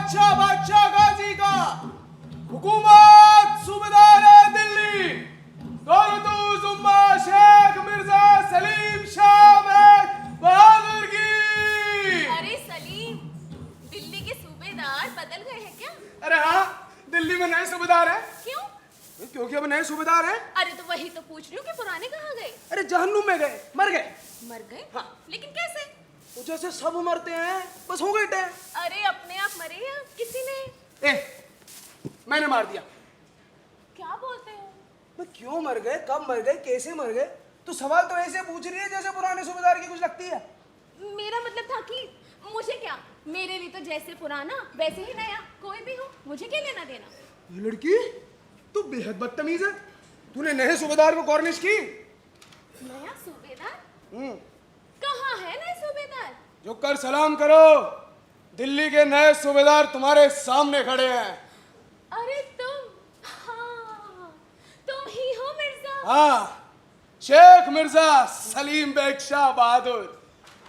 बादशाह बादशाह गाजी का हुकूमत सूबेदार दिल्ली दौलतुल उम्मा शेख मिर्जा सलीम शाह बहादुर की। अरे सलीम, दिल्ली के सूबेदार बदल गए हैं क्या? अरे हाँ, दिल्ली में नए सूबेदार हैं। क्यों? क्योंकि अब नए सूबेदार हैं। अरे तो वही तो पूछ रही हूँ कि पुराने कहाँ गए? अरे जहन्नुम में गए, मर गए। मर गए? हाँ। लेकिन कैसे? तो जैसे सब मरते हैं बस हो गए थे। अरे अपने आप मरे या किसी ने? मैंने मार दिया। क्या बोलते हो? मैं क्यों मर गए, कब मर गए, कैसे मर गए? तो सवाल तो ऐसे पूछ रही है जैसे पुराने सूबेदार की कुछ लगती है। मेरा मतलब था कि मुझे क्या, मेरे लिए तो जैसे पुराना वैसे ही नया, कोई भी हो, मुझे क्या लेना देना। ये लड़की तू बेहद बदतमीज है। तूने नए सूबेदार को कॉर्निश की। नया सूबेदार? कहाँ है नए सूबेदार? जो कर सलाम करो, दिल्ली के नए सूबेदार तुम्हारे सामने खड़े हैं। अरे तुम, हाँ तुम ही हो मिर्जा। हाँ, शेख मिर्जा सलीम बेग शाह बहादुर,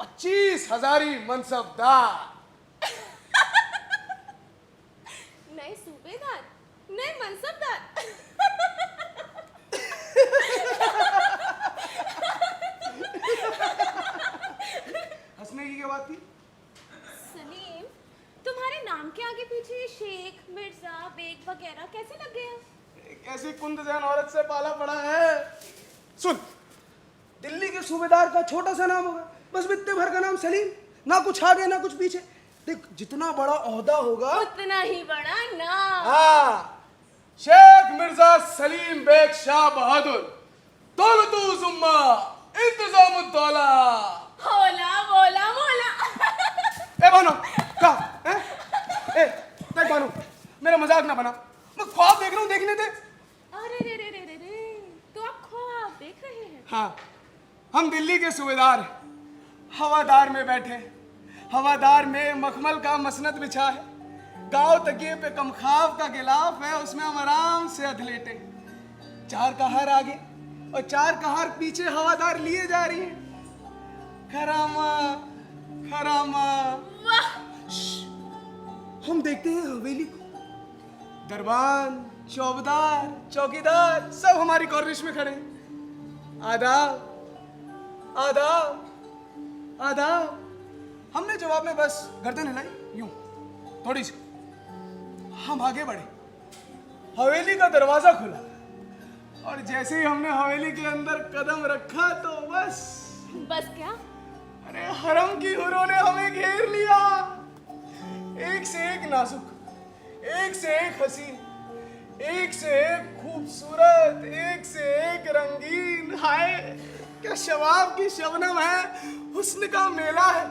25,000 मनसबदार। नए सूबेदार, नए मनसबदार। हंसने की क्या बात थी? सलीम, तुम्हारे नाम के आगे पीछे शेख मिर्जा बेग वगैरह कैसे लग गया? एक ऐसी कुंदजैन औरत से पाला पड़ा है। सुन, दिल्ली के सूबेदार का छोटा सा नाम होगा, बस इतने भर का नाम सलीम, ना कुछ आगे ना कुछ पीछे। देख, जितना बड़ा ओहदा होगा उतना ही बड़ा नाम। हाँ, शेख मिर्जा सलीम बेग शाह बहादुर, दौलतुल उम्मा इंतजामुद्दौला। होला बोला मोला। ए बानो, का? ए, देख बानो, मेरा मजाक ना बना। मैं ख्वाब देख रहा हूँ, देखने दे। अरे रे रे रे रे रे, तो आप ख्वाब देख रहे हैं? हाँ, हम दिल्ली के सूबेदार हवादार में बैठे, हवादार में मखमल का मसनद बिछा है, गांव तकिए पे कमखाब का गिलाफ है, उसमें हम आराम से अधलेटे। 4 कहार आगे और 4 कहार पीछे हवादार लिए जा रही है। खरामा खरामा। वाह! हम देखते हैं हवेली को, दरबान, चौबदार, चौकीदार सब हमारी कॉर्निश में खड़े हैं। आदाब आदाब आदाब। हमने जवाब में बस गर्दन हिलाई, यूं थोड़ी सी। हम आगे बढ़े, हवेली का दरवाजा खुला और जैसे ही हमने हवेली के अंदर कदम रखा तो बस क्या? अरे हरम की हुरों ने हमें घेर लिया। एक से एक नाजुक, एक से एक हसीन, एक से एक खूबसूरत, एक से एक रंगीन। हाय क्या शबाब की शबनम है, हुस्न का मेला है।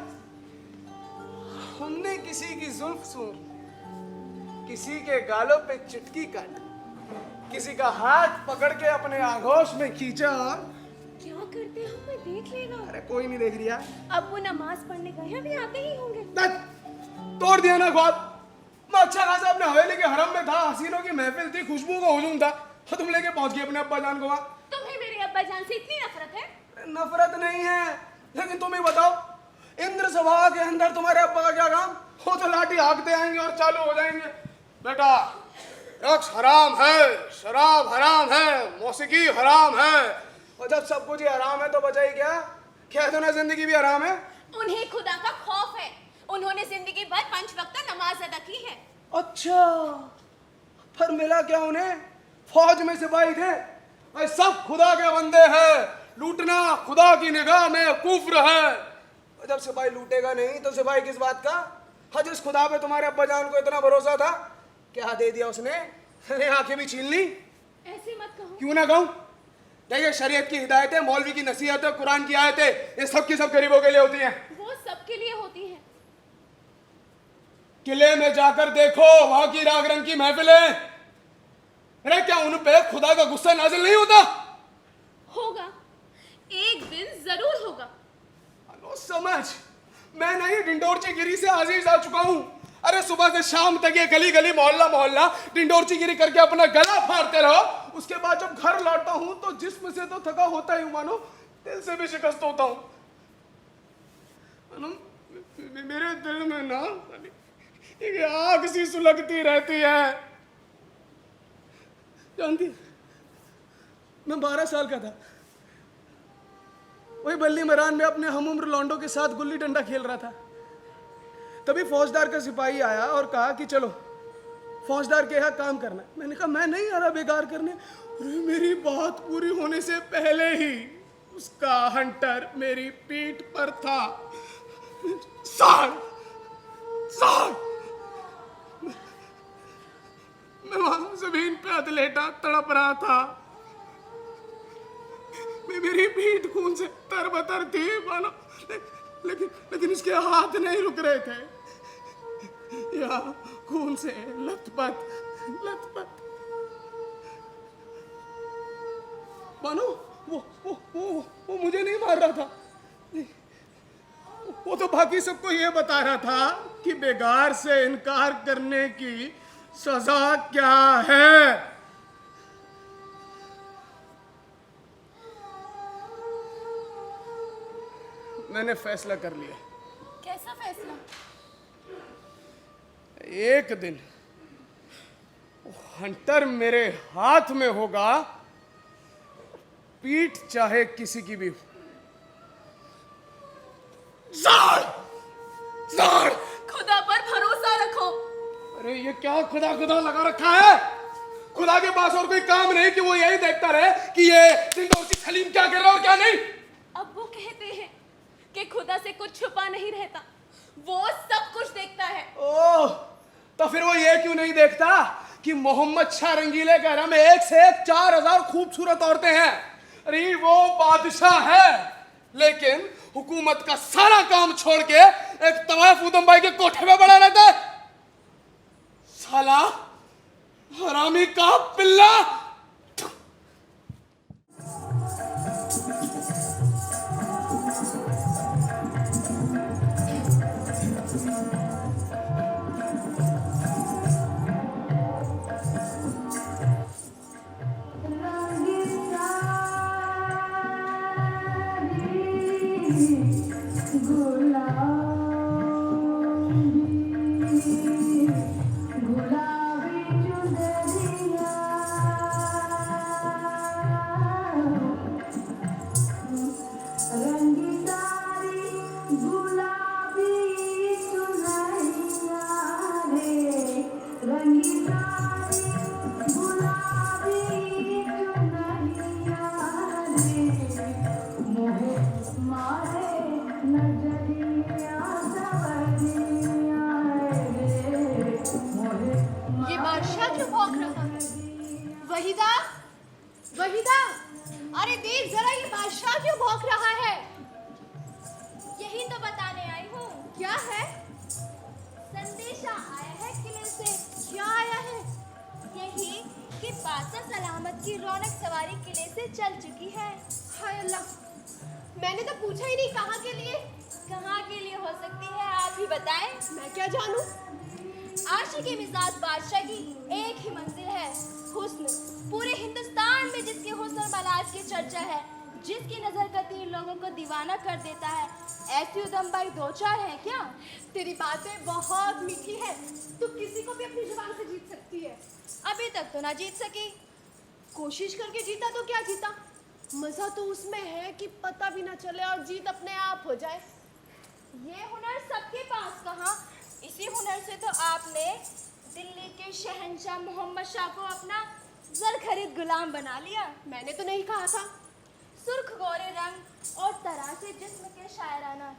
हमने किसी की जुल्फ सूंघ, किसी के गालों पे चुटकी काटी, किसी का हाथ पकड़ के अपने आगोश में खींचा। क्या करते हो, मैं देख लेगा। अरे कोई नहीं देख रहा। अब वो नमाज पढ़ने गए हैं, अभी आते ही होंगे। तोड़ दिया ना ख्वाब। मैं अच्छा खासा अपने हवेली के हरम में था, हसीनों की महफिल थी, खुशबू का हुजूम था, तो तुम लेके पहुंच गए अपने अब्बा जान को वहां। तुम्हें मेरे अब्बा जान से इतनी नफरत है? नफरत नहीं है, लेकिन तुम ही बताओ, इंद्र सभा के अंदर तुम्हारे अब्बा का क्या काम? वो तो लाठी हाँकते आएंगे और चालू हो जाएंगे, बेटा रक्स हराम है, शराब हराम है, मौसीकी हराम है। और जब सब कुछ ही हराम है तो बचा ही क्या? क्या तो ना जिंदगी भी हराम है। उन्हें खुदा का खौफ है, उन्होंने जिंदगी भर 5 वक्त नमाज अदा की है। अच्छा, पर मिला क्या उन्हें? फौज में सिपाही थे। भाई सब खुदा के बंदे हैं, लूटना खुदा की निगाह में कुफ्र है। और जब सिपाही लूटेगा नहीं तो सिपाही किस बात का? हाँ, जिस खुदा पे तुम्हारे अब्बा जान को इतना भरोसा था, क्या दे दिया उसने? आंखें भी छीन ली। ऐसे मत कहो। क्यों ना कहूं? देखिए, शरीयत की हिदायतें, मौलवी की नसीहतें, कुरान की आयतें, ये सब की सब गरीबों के लिए होती हैं। वो सबके लिए होती हैं। किले में जाकर देखो, वहां की राग रंग की महफिलें। अरे क्या उन पे खुदा का गुस्सा नाजिल नहीं होता? होगा, एक दिन जरूर होगा। लो समझ, मैं नहीं डिंडोरची गिरी से आजीज आ चुका हूं। अरे सुबह से शाम तक ये गली गली मोहल्ला मोहल्ला डिंडोरची गिरी करके अपना गला फाड़ते रहो। उसके बाद जब घर लौटता हूं तो जिस्म से तो थका होता ही मानो, दिल से भी शिकस्त होता हूं। मेरे दिल में ना ये आग सी सुलगती रहती है। जानती है, मैं 12 साल का था, वही बल्ली मैदान में अपने हम उम्र लौंडों के साथ गुल्ली डंडा खेल रहा था। तभी फौजदार का सिपाही आया और कहा कि चलो फौजदार के यहाँ काम करना। मैंने कहा मैं नहीं आ रहा बेकार करने। अरे मेरी बात पूरी होने से पहले ही उसका हंटर मेरी पीठ पर था। साग साग मैं वहां जमीन पे अधलेटा तड़प रहा था। मेरी पीठ खून से तरबतर थी मानो, लेकिन उसके हाथ नहीं रुक रहे थे। या खून से लथपथ लथपथ मानो वो मुझे नहीं मार रहा था। वो तो बाकी सबको ये बता रहा था कि बेगार से इनकार करने की सजा क्या है। मैंने फैसला कर लिया। कैसा फैसला? एक दिन हंटर मेरे हाथ में होगा, पीठ चाहे किसी की भी हो। खुदा पर भरोसा रखो। अरे ये क्या खुदा खुदा लगा रखा है? खुदा के पास और कोई काम नहीं कि वो यही देखता रहे कि ये सिंदूसी सलीम क्या कर रहा है और क्या नहीं। अब वो कहते हैं कि खुदा से कुछ छुपा नहीं रहता, वो सब कुछ देखता है। ओह, तो फिर वो ये क्यों नहीं देखता कि मोहम्मद शाह रंगीले के हरम में 1 से 1 4000 खूबसूरत औरतें हैं। अरे वो बादशाह है, लेकिन हुकूमत का सारा काम छोड़ के एक तवाफ उदम के कोठे में बड़ा रहता है। साला हरामी का पिल्ला। ये बादशाह क्यों भौंक रहा है? वहीदा, वहीदा, अरे देख जरा, ये बादशाह क्यों भौंक रहा है? यही तो बताने आई हूँ। क्या है? संदेशा आया है किले से। क्या आया है? यही कि बादशाह सलामत की रौनक सवारी किले से चल चुकी है। हाय अल्लाह, मैंने तो पूछा ही नहीं कहाँ के लिए। कहाँ के लिए हो सकती है, आप ही बताएं। मैं क्या जानूं? आशिकी मिजाज बादशाह की एक ही मंजिल है, हुस्न। पूरे हिंदुस्तान में जिसके हुस्न और मलाज की चर्चा है, जिसकी नजर का तीर लोगों को दीवाना कर देता है, ऐसी उदम बाई 2-4 है क्या? तेरी बातें बहुत मीठी है, तू किसी को भी अपनी जुबान से जीत सकती है। अभी तक तो ना जीत सकी। कोशिश करके जीता तो क्या जीता, मजा तो उसमें है कि पता भी ना चले और जीत अपने आप हो जाए। ये हुनर सबके पास कहाँ? इसी हुनर से तो आपने दिल्ली के शहंशाह मोहम्मद शाह को अपना जर खरीद गुलाम बना लिया। मैंने तो नहीं कहा था। सुर्ख गोरे रंग और तरासे जिस्म के शायराना,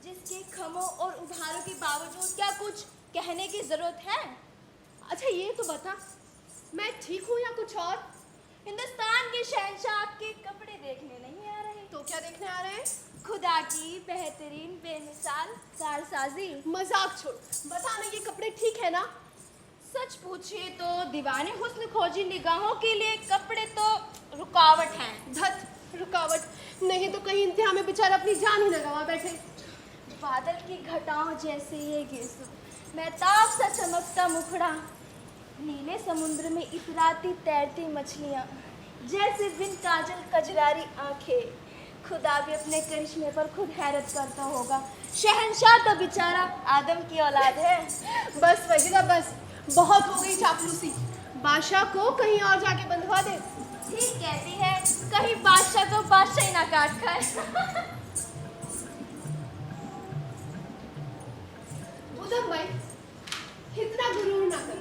जिसके खमों और उभारों के बावजूद क्या कुछ कहने की जरूरत है? अच्छा ये तो बता, मैं ठीक हूँ या कुछ और? हिंदुस्तान के शहंशाह आपके कपड़े देखने नहीं आ रहे तो क्या देखने आ रहे हैं? खुदा की बेहतरीन बेमिसाल कारसाजी। मजाक छोड़, बता ना ये कपड़े ठीक है ना? सच पूछिए तो दीवाने हुस्न खोजी निगाहों के लिए कपड़े तो रुकावट हैं। धत, रुकावट नहीं तो कहीं इंतहा में बेचारा अपनी जान ही न गवा बैठे। बादल की घटाओं जैसे ये गेसु, महताब सा चमकता मुखड़ा, नीले समुद्र में इतराती तैरती मछलियाँ, जैसे बिन काजल कजरारी आंखें, खुदा भी अपने करिश्मे पर खुद हैरत करता होगा। शहंशाह तो बेचारा आदम की औलाद है। बस वहीदा बस, बहुत हो गई चापलूसी। बादशाह को कहीं और जाके बंधवा दे। ठीक कहती है, कहीं बादशाह को बादशाह ही ना काट खाए। उधम भाई, इतना गुरूर ना कर।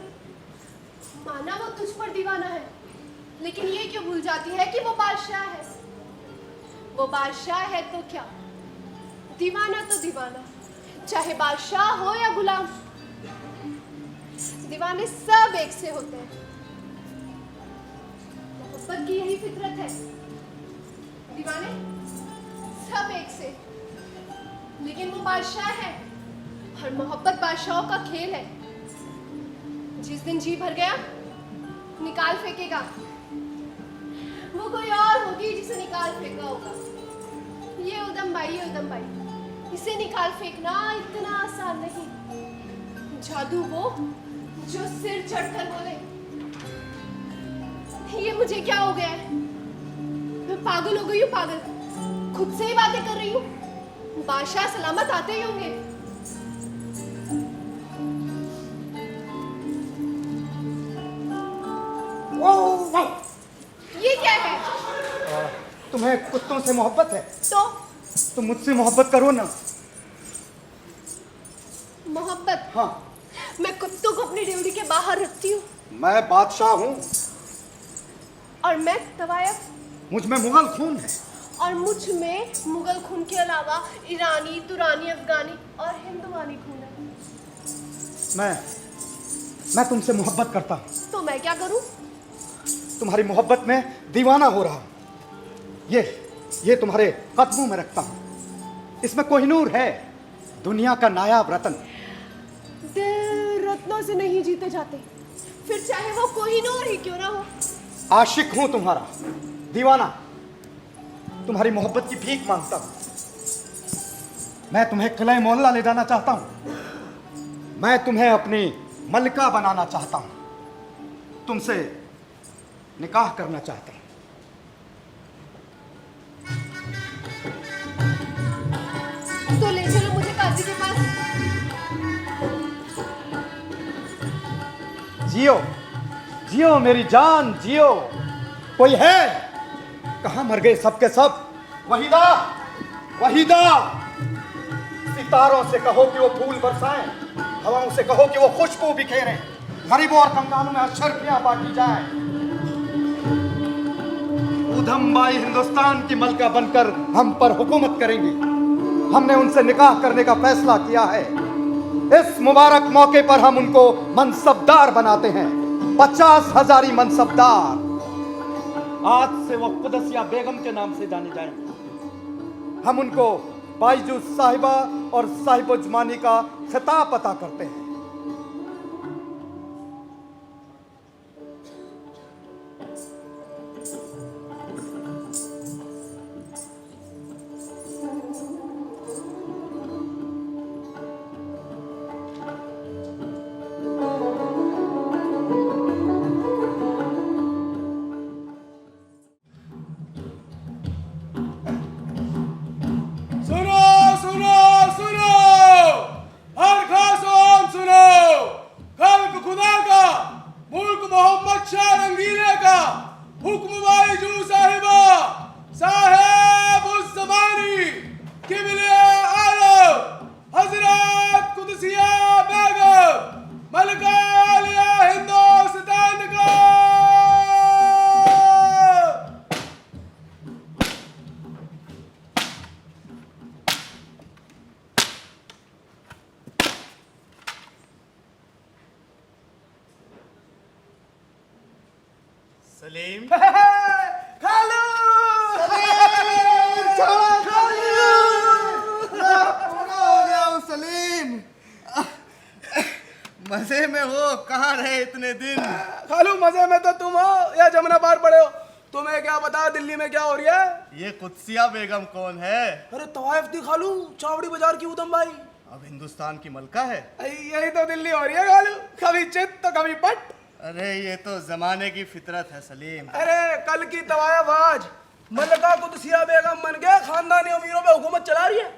माना वो तुझ पर दीवाना है, लेकिन ये क्यों भूल जाती है कि वो बादशाह है। वो बादशाह है तो क्या, दीवाना तो दीवाना, चाहे बादशाह हो या गुलाम। दीवाने सब एक से होते हैं। मोहब्बत की यही फितरत है, दीवाने सब एक से। लेकिन वो बादशाह है और मोहब्बत बादशाहों का खेल है। जिस दिन जी भर गया, निकाल फेंकेगा। वो कोई और होगी जिसे निकाल फेंका होगा। ये उदम भाई, इसे निकाल फेंकना इतना आसान नहीं। जादू वो जो सिर चढ़कर बोले, ये मुझे क्या हो गया है, मैं पागल हो गई हूँ। पागल खुद से ही बातें कर रही हूँ। बादशाह सलामत आते ही होंगे। ये क्या है? तुम्हें कुत्तों से मोहब्बत है तो मुझसे मोहब्बत करो ना। मोहब्बत? हाँ, मैं कुत्तों को अपनी ड्यूटी के बाहर रखती हूँ। मैं बादशाह हूँ और मैं तवायफ, मुझ में मुगल खून है। और मुझ में मुगल खून के अलावा ईरानी, तुरानी, अफगानी और हिंदुवानी खून है। मैं तुमसे मोहब्बत करता हूँ। तो मैं क्या करूँ? तुम्हारी मोहब्बत में दीवाना हो रहा हूँ। ये तुम्हारे कदमों में रखता हूँ। इसमें कोहिनूर है, दुनिया का नायाब रत्न। दिल रत्नों से नहीं जीते जाते, फिर चाहे वो कोहिनूर ही क्यों ना हो। आशिक हूं तुम्हारा, दीवाना। तुम्हारी मोहब्बत की भीख मांगता हूं। मैं तुम्हें किले मोहल्ला ले जाना चाहता हूं। मैं तुम्हें अपनी मलिका बनाना चाहता हूं। तुमसे निकाह करना चाहता हूं। तो ले चलो मुझे काजी के पास। जियो जियो मेरी जान, जियो। कोई है? कहां मर गए सबके सब? वहीदा, वहीदा, सितारों से कहो कि वो फूल बरसाएं, हवाओं से कहो कि वो खुशबू बिखेरें, गरीबों और कंगालों में अशर्फियां बांटी जाएं। उधम बाई हिंदुस्तान की मलका बनकर हम पर हुकूमत करेंगी। हमने उनसे निकाह करने का फैसला किया है। इस मुबारक मौके पर हम उनको मनसबदार बनाते हैं। 50,000 मनसबदार। आज से वो कुदसिया बेगम के नाम से जाने जाएंगे। हम उनको बाईजूस साहिबा और साहिबुजमानी का खिताब अता करते हैं। सलीम, खालू, सलीम, मजे में हो? कहाँ रहे इतने दिन? खालू मजे में तो तुम हो या जमुना पार पड़े हो। तुम्हें क्या पता दिल्ली में क्या हो रही है? ये कुदसिया बेगम कौन है? अरे तवायफ थी खालू, चावड़ी बाजार की उदम भाई। अब हिंदुस्तान की मलका है। यही तो दिल्ली हो रही है खालू, कभी चित तो कभी पट। अरे ये तो जमाने की फितरत है सलीम। अरे कल की तवायफ आज, मलका कुदसिया बेगम बन के खानदानी अमीरों पे हुकूमत चला रही है।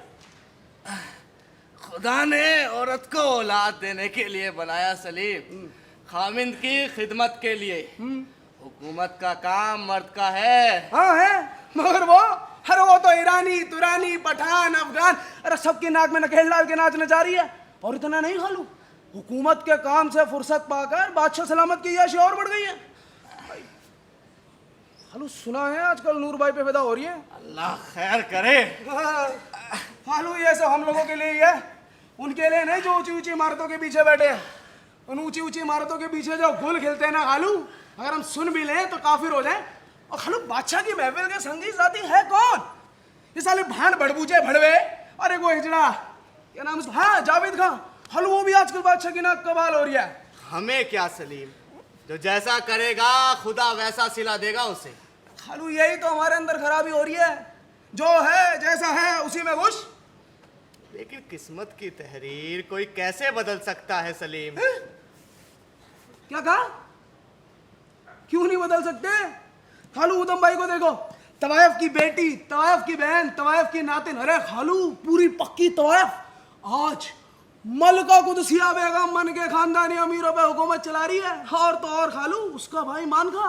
खुदा ने औरत को औलाद देने के लिए बनाया सलीम, खामिंद की खिदमत के लिए। हुकूमत का काम मर्द का है। हाँ है, मगर वो तो ईरानी, तुरानी, पठान, अफगान, अरे सबकी नाक में नकेल डाल के नाच नचा रही है। और इतना नहीं खालू, हुकूमत के काम से फुर्सत पाकर बादशाह सलामत की याशी और बढ़ गई है। खालू सुना है आजकल नूर भाई पे पैदा हो रही है। अल्लाह खैर करे। खालू ये सब हम लोगों के लिए ही है, उनके लिए नहीं जो ऊंची ऊंची इमारतों के पीछे बैठे हैं। उन ऊंची ऊंची इमारतों के पीछे जो गुल खिलते हैं ना खालू, अगर हम सुन भी लें तो काफिर हो जाए। और खालू बादशाह की महफिल के संगीत साथी है कौन? ये साले भांड भड़बूचे भड़वे और एक वो हिजड़ा, क्या नाम उसका, हाँ जावेद खान। खालू वो भी आजकल बादशाह की नाक कबाल हो रही है। हमें क्या सलीम, जो जैसा करेगा खुदा वैसा सिला देगा उसे। खालू यही तो हमारे अंदर खराबी हो रही है, जो है जैसा है उसी में खुश। लेकिन किस्मत की तहरीर कोई कैसे बदल सकता है सलीम? क्या कहा? क्यों नहीं बदल सकते? खालू उदम भाई को देखो, तवायफ की बेटी, तवायफ की बहन, तवायफ की नातिन, अरे खालू पूरी पक्की तवायफ आज मलका कुदसिया बेगम बन के खानदानी अमीरों पे हुकूमत चला रही है। और तो और खालू उसका भाई मान खा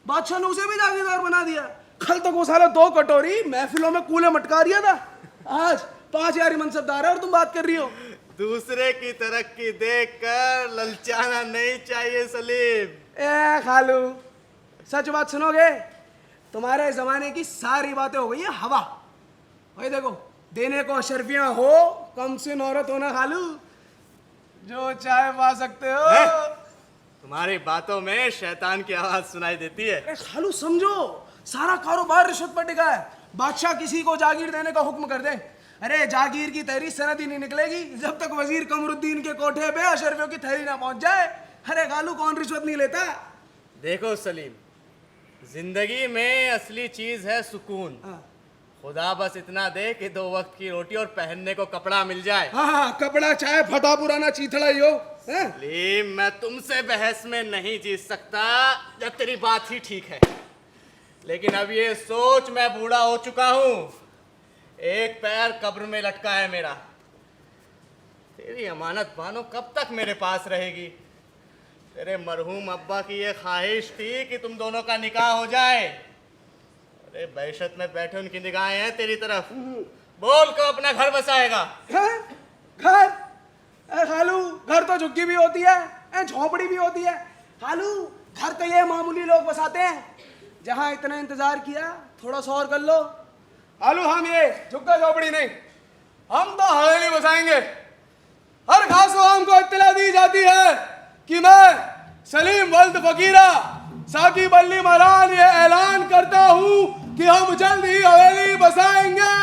बादशाह ने उसे भी जागीरदार बना दिया। कल तक वो साला 2 कटोरी महफिलों में कूले मटका रिया था, आज 5 यारी मनसबदार है और तुम बात कर रही हो। दूसरे की तरक्की देखकर ललचाना नहीं चाहिए सलीम। ए खालू सच बात सुनोगे, तुम्हारे जमाने की सारी बातें हो गई है हवा। भाई देखो, देने को अशरफियां हो, कम सिन औरत होना खालू, जो चाहे पा सकते हो। तुम्हारी बातों में शैतान की आवाज सुनाई देती है। अरे खालू समझो, सारा कारोबार रिश्वत पर टिका है। बादशाह किसी को जागीर देने का हुक्म कर दे, अरे जागीर की तहरीर सनद ही नहीं निकलेगी जब तक वजीर कमरुद्दीन के कोठे पे अशरफियों की थैली ना पहुंच जाए। अरे खालू कौन रिश्वत नहीं लेता? देखो सलीम, जिंदगी में असली चीज है सुकून। खुदा बस इतना दे कि 2 वक्त की रोटी और पहनने को कपड़ा मिल जाए। हाँ, कपड़ा चाहे फटा पुराना चीथड़ा ही हो। सलीम, मैं तुमसे बहस में नहीं जीत सकता जब तेरी बात ही ठीक है, लेकिन अब ये सोच मैं बूढ़ा हो चुका हूँ, एक पैर कब्र में लटका है मेरा। तेरी अमानत बानो कब तक मेरे पास रहेगी? तेरे मरहूम अब्बा की ये ख्वाहिश थी कि तुम दोनों का निकाह हो जाए। अरे बहशत में बैठे उनकी निगाहें हैं तेरी तरफ। बोल को अपना घर बसाएगा। घर? खालू घर तो झुग्गी भी होती है, झोपड़ी भी होती है। खालू घर तो ये मामूली लोग बसाते हैं। जहाँ इतना इंतजार किया, थोड़ा सा और कर लो। खालू हम ये झुग्गा झोपड़ी नहीं, हम तो हवेली बसाएंगे। हर खास आवाम को इत्तला दी जाती है कि मैं सलीम वल्द फकीरा साकिब अली मरान ये ऐलान करता हूँ कि हम जल्द ही हवेली बसाएंगे।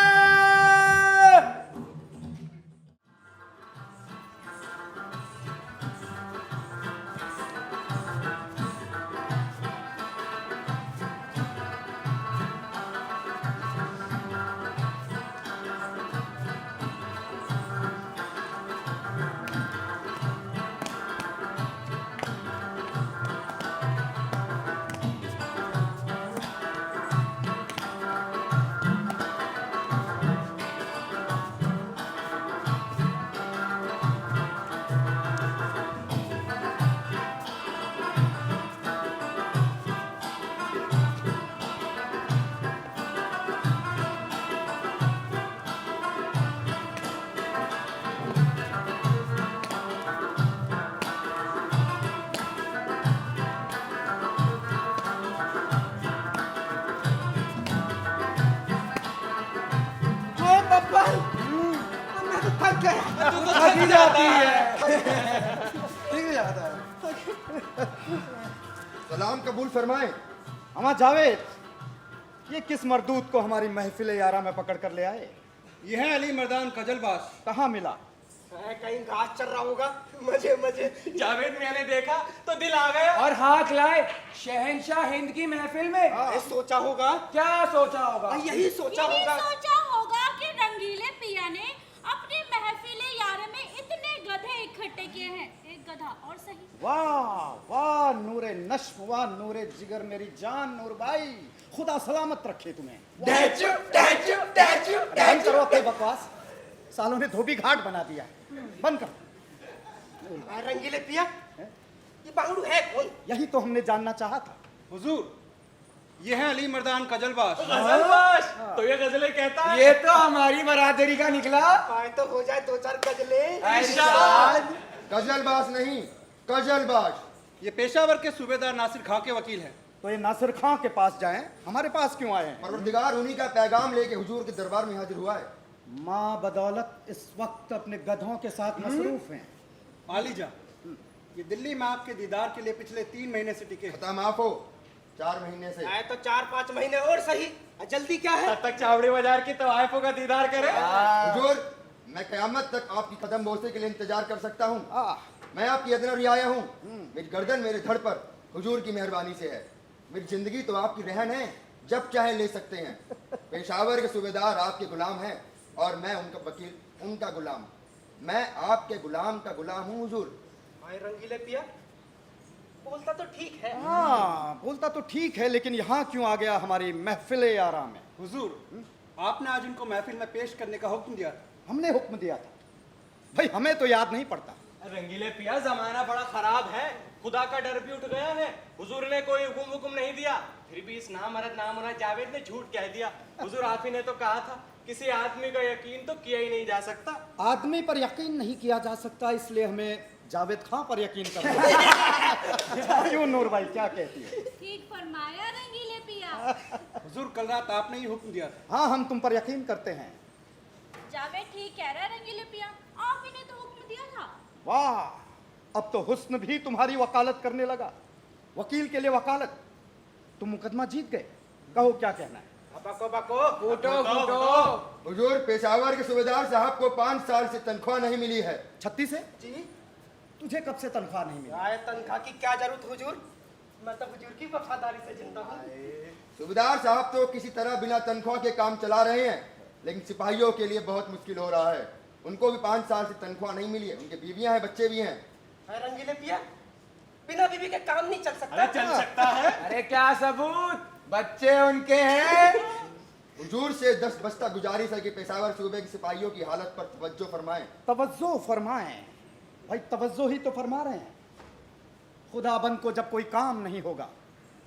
सलाम कबूल फरमाए। अमा जावेद, ये किस मरदूत को हमारी महफिल यारा में पकड़ कर ले आए? ये है अली मर्दान कजलबाज। कहाँ मिला? कहीं घास चल रहा होगा, मजे मजे। जावेद मैंने देखा तो दिल आ गया। और हाथ लाए शहंशाह हिंद की महफिल में। सोचा होगा, क्या सोचा होगा? यही सोचा होगा। सोचा होगा कि रंगीले पिया ने अपनी महफिले यार में इतने गधे इकट्ठे किए हैं। एक गधा और सही। वाह वाह, नूरे नश्मवा नूरे जिगर मेरी जान नूर भाई, खुदा सलामत रखे तुम्हें। बंद करो अपनी बकवास, सालों ने धोबी घाट बना दिया है, बंद करो। रंगीले पिया, ये बांगड़ू है कौन? यही तो हमने जानना चाहा था। हुजूर, ये है अली मर्दान कजलबाश। गजलबाज तो ये गजलें कहता है। ये तो हमारी बरादरी का निकला। आए तो हो जाए 2-4 गजलें। कजलबाज नहीं, कजलबाज। ये पेशावर के सूबेदार नासिर खां के वकील हैं। तो ये नासिर खां के पास जाएं, हमारे पास क्यों आए हैं? परवरदिगार उन्हीं का पैगाम लेके हुजूर के दरबार में हाजिर हुआ है। माँ बदौलत इस वक्त अपने गधों के साथ मसरूफ हैं। आलीजा, ये दिल्ली में आपके दीदार के लिए पिछले 3 महीने से टिके हैं। खता माफ हो, 4 महीने से। आए तो 4-5 महीने और सही। जल्दी क्या है? तब तक चावड़ी बाजार की तवाइफों का दीदार करे। हुजूर, मैं कयामत तक आपकी कदम बोसे के लिए इंतजार कर सकता हूँ। मैं आपकी अदना रियाया हूँ। मेरी गर्दन मेरे धड़ पर हुजूर की मेहरबानी से है। मेरी जिंदगी तो आपकी रहन है, जब चाहे ले सकते हैं। पेशावर के सूबेदार आपके गुलाम हैं और मैं उनका वकील, उनका गुलाम। मैं आपके गुलाम का गुलाम हूँ हुजूर। आए रंगीले पिया, बोलता तो ठीक है। हाँ, बोलता तो ठीक है, लेकिन यहाँ क्यों आ गया हमारी महफिल आराम में? हुजूर, आपने आज उनको महफिल में पेश करने का हुक्म दिया था। हमने हुक्म दिया था भाई, हमें तो याद नहीं पड़ता। रंगीले पिया, जमाना बड़ा खराब है, खुदा का डर भी उठ गया है। हुजूर ने कोई हुक्म नहीं दिया, फिर भी इस नामरद जावेद ने झूठ कह दिया। हुजूर आप ही ने तो कहा था, किसी आदमी का यकीन तो किया ही नहीं जा सकता। आदमी पर यकीन नहीं किया जा सकता, इसलिए हमें जावेद खां पर यकीन करना है। क्यों नूर भाई, क्या कहती है? ठीक फरमाया रंगीले पिया। हुजूर, कल रात आपने ही हुक्म दिया था। हाँ, हम तुम पर यकीन करते हैं। जावेद ठीक कह रहा है रंगीले पिया, आप ही ने तो हुक्म दिया था। वाह, अब तो हुस्न भी तुम्हारी वकालत करने लगा। वकील के लिए वकालत, तुम मुकदमा जीत गए। कहो क्या कहना है? बको फूटो फूटो। हुजूर, पेशावर के सूबेदार साहब को 5 साल से तनख्वाह नहीं मिली है। 36 से? जी। तुझे कब से तनख्वाह नहीं मिली? आए तनख्वाह की क्या जरूरत हुजूर? मैं तो हुजूर की वफादारी से जिंदा हूँ। सूबेदार साहब तो किसी तरह बिना तनख्वाह के काम चला रहे हैं, लेकिन सिपाहियों के लिए बहुत मुश्किल हो रहा है। उनको भी 5 साल से तनख्वाह नहीं मिली है। उनके बीवियां हैं, बच्चे भी हैं। आए रंगीले पिया, बिना बीवी के काम नहीं चल सकता। चल सकता है। अरे क्या सबूत? बच्चे उनके हैं। हुजूर से 10 बस्ता गुजारिश है कि पेशावर सूबे के सिपाहियों की हालत पर तवज्जो फरमाएं। तवज्जो फरमाएं भाई, तवज्जो ही तो फरमा रहे हैं। खुदा बंद को जब कोई काम नहीं होगा,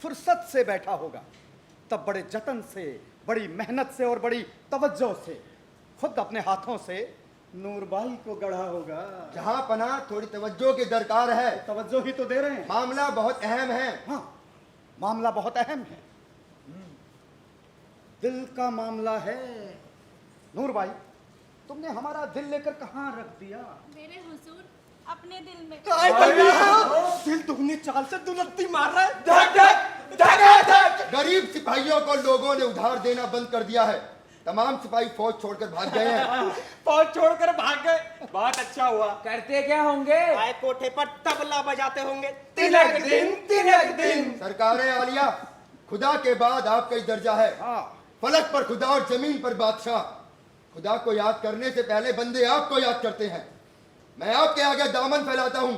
फुर्सत से बैठा होगा, तब बड़े जतन से, बड़ी मेहनत से और बड़ी तवज्जो से खुद अपने हाथों से नूरबाई को गढ़ा होगा। जहां पना थोड़ी तवज्जो की दरकार है। तवज्जो ही तो दे रहे हैं। मामला बहुत अहम है। हाँ, मामला बहुत अहम है, दिल का मामला है। नूर भाई, तुमने हमारा दिल लेकर कहाँ रख दिया? मेरे हुजूर, अपने दिल में। दिल दुगनी चाल से दुलत्ती मार रहा है। धक धक धक धक। गरीब सिपाहियों को लोगों ने उधार देना बंद कर दिया है। तमाम सिपाही फौज छोड़कर भाग गए हैं। फौज छोड़कर भाग गए, बहुत अच्छा हुआ। करते क्या होंगे? आए कोठे पर तबला बजाते होंगे। तिलक दिन तिलक दिन। सरकारें आलिया, खुदा के बाद आपका ही दर्जा है। हाँ, फलक पर खुदा और जमीन पर बादशाह। खुदा को याद करने से पहले बंदे आपको याद करते हैं। मैं आपके आगे दामन फैलाता हूँ।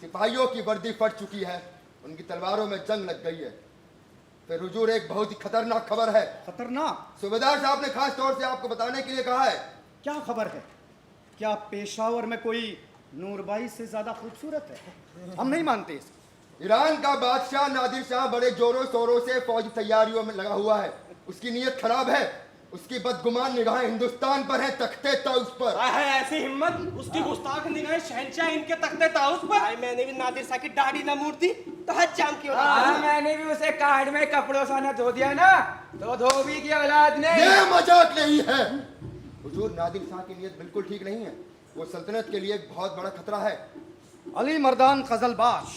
सिपाहियों की वर्दी फट चुकी है, उनकी तलवारों में जंग लग गई है। फिर हुजूर, एक बहुत ही खतरनाक खबर है। खतरनाक? सूबेदार साहब ने खास तौर से आपको बताने के लिए कहा है। क्या खबर है? क्या पेशावर में कोई नूरबाई से ज्यादा खूबसूरत है? हम नहीं मानते इसे। ईरान का बादशाह नादिर शाह बड़े जोरों शोरों से फौजी तैयारियों में लगा हुआ है। उसकी नीयत खराब है। उसकी बदगुमान निगाहें हिंदुस्तान पर है, तख्ते ताउस पर। है ऐसी हिम्मत, उसकी गुस्ताख निगाहें शहंशाह इनके तख्ते ताउस पर। आए मैंने भी नादिर शाह की दाढ़ी न मूर्ति तो हज जाम की औलाद। हाँ, मैंने भी उसे कार्ड में कपड़ों से न धो दिया ना, तो धोबी की औलाद ने। ये मजाक नहीं है। हुजूर, नादिर शाह की नीयत बिल्कुल ठीक नहीं है। वो सल्तनत के लिए एक बहुत बड़ा खतरा है। अली मर्दान कजलबाश,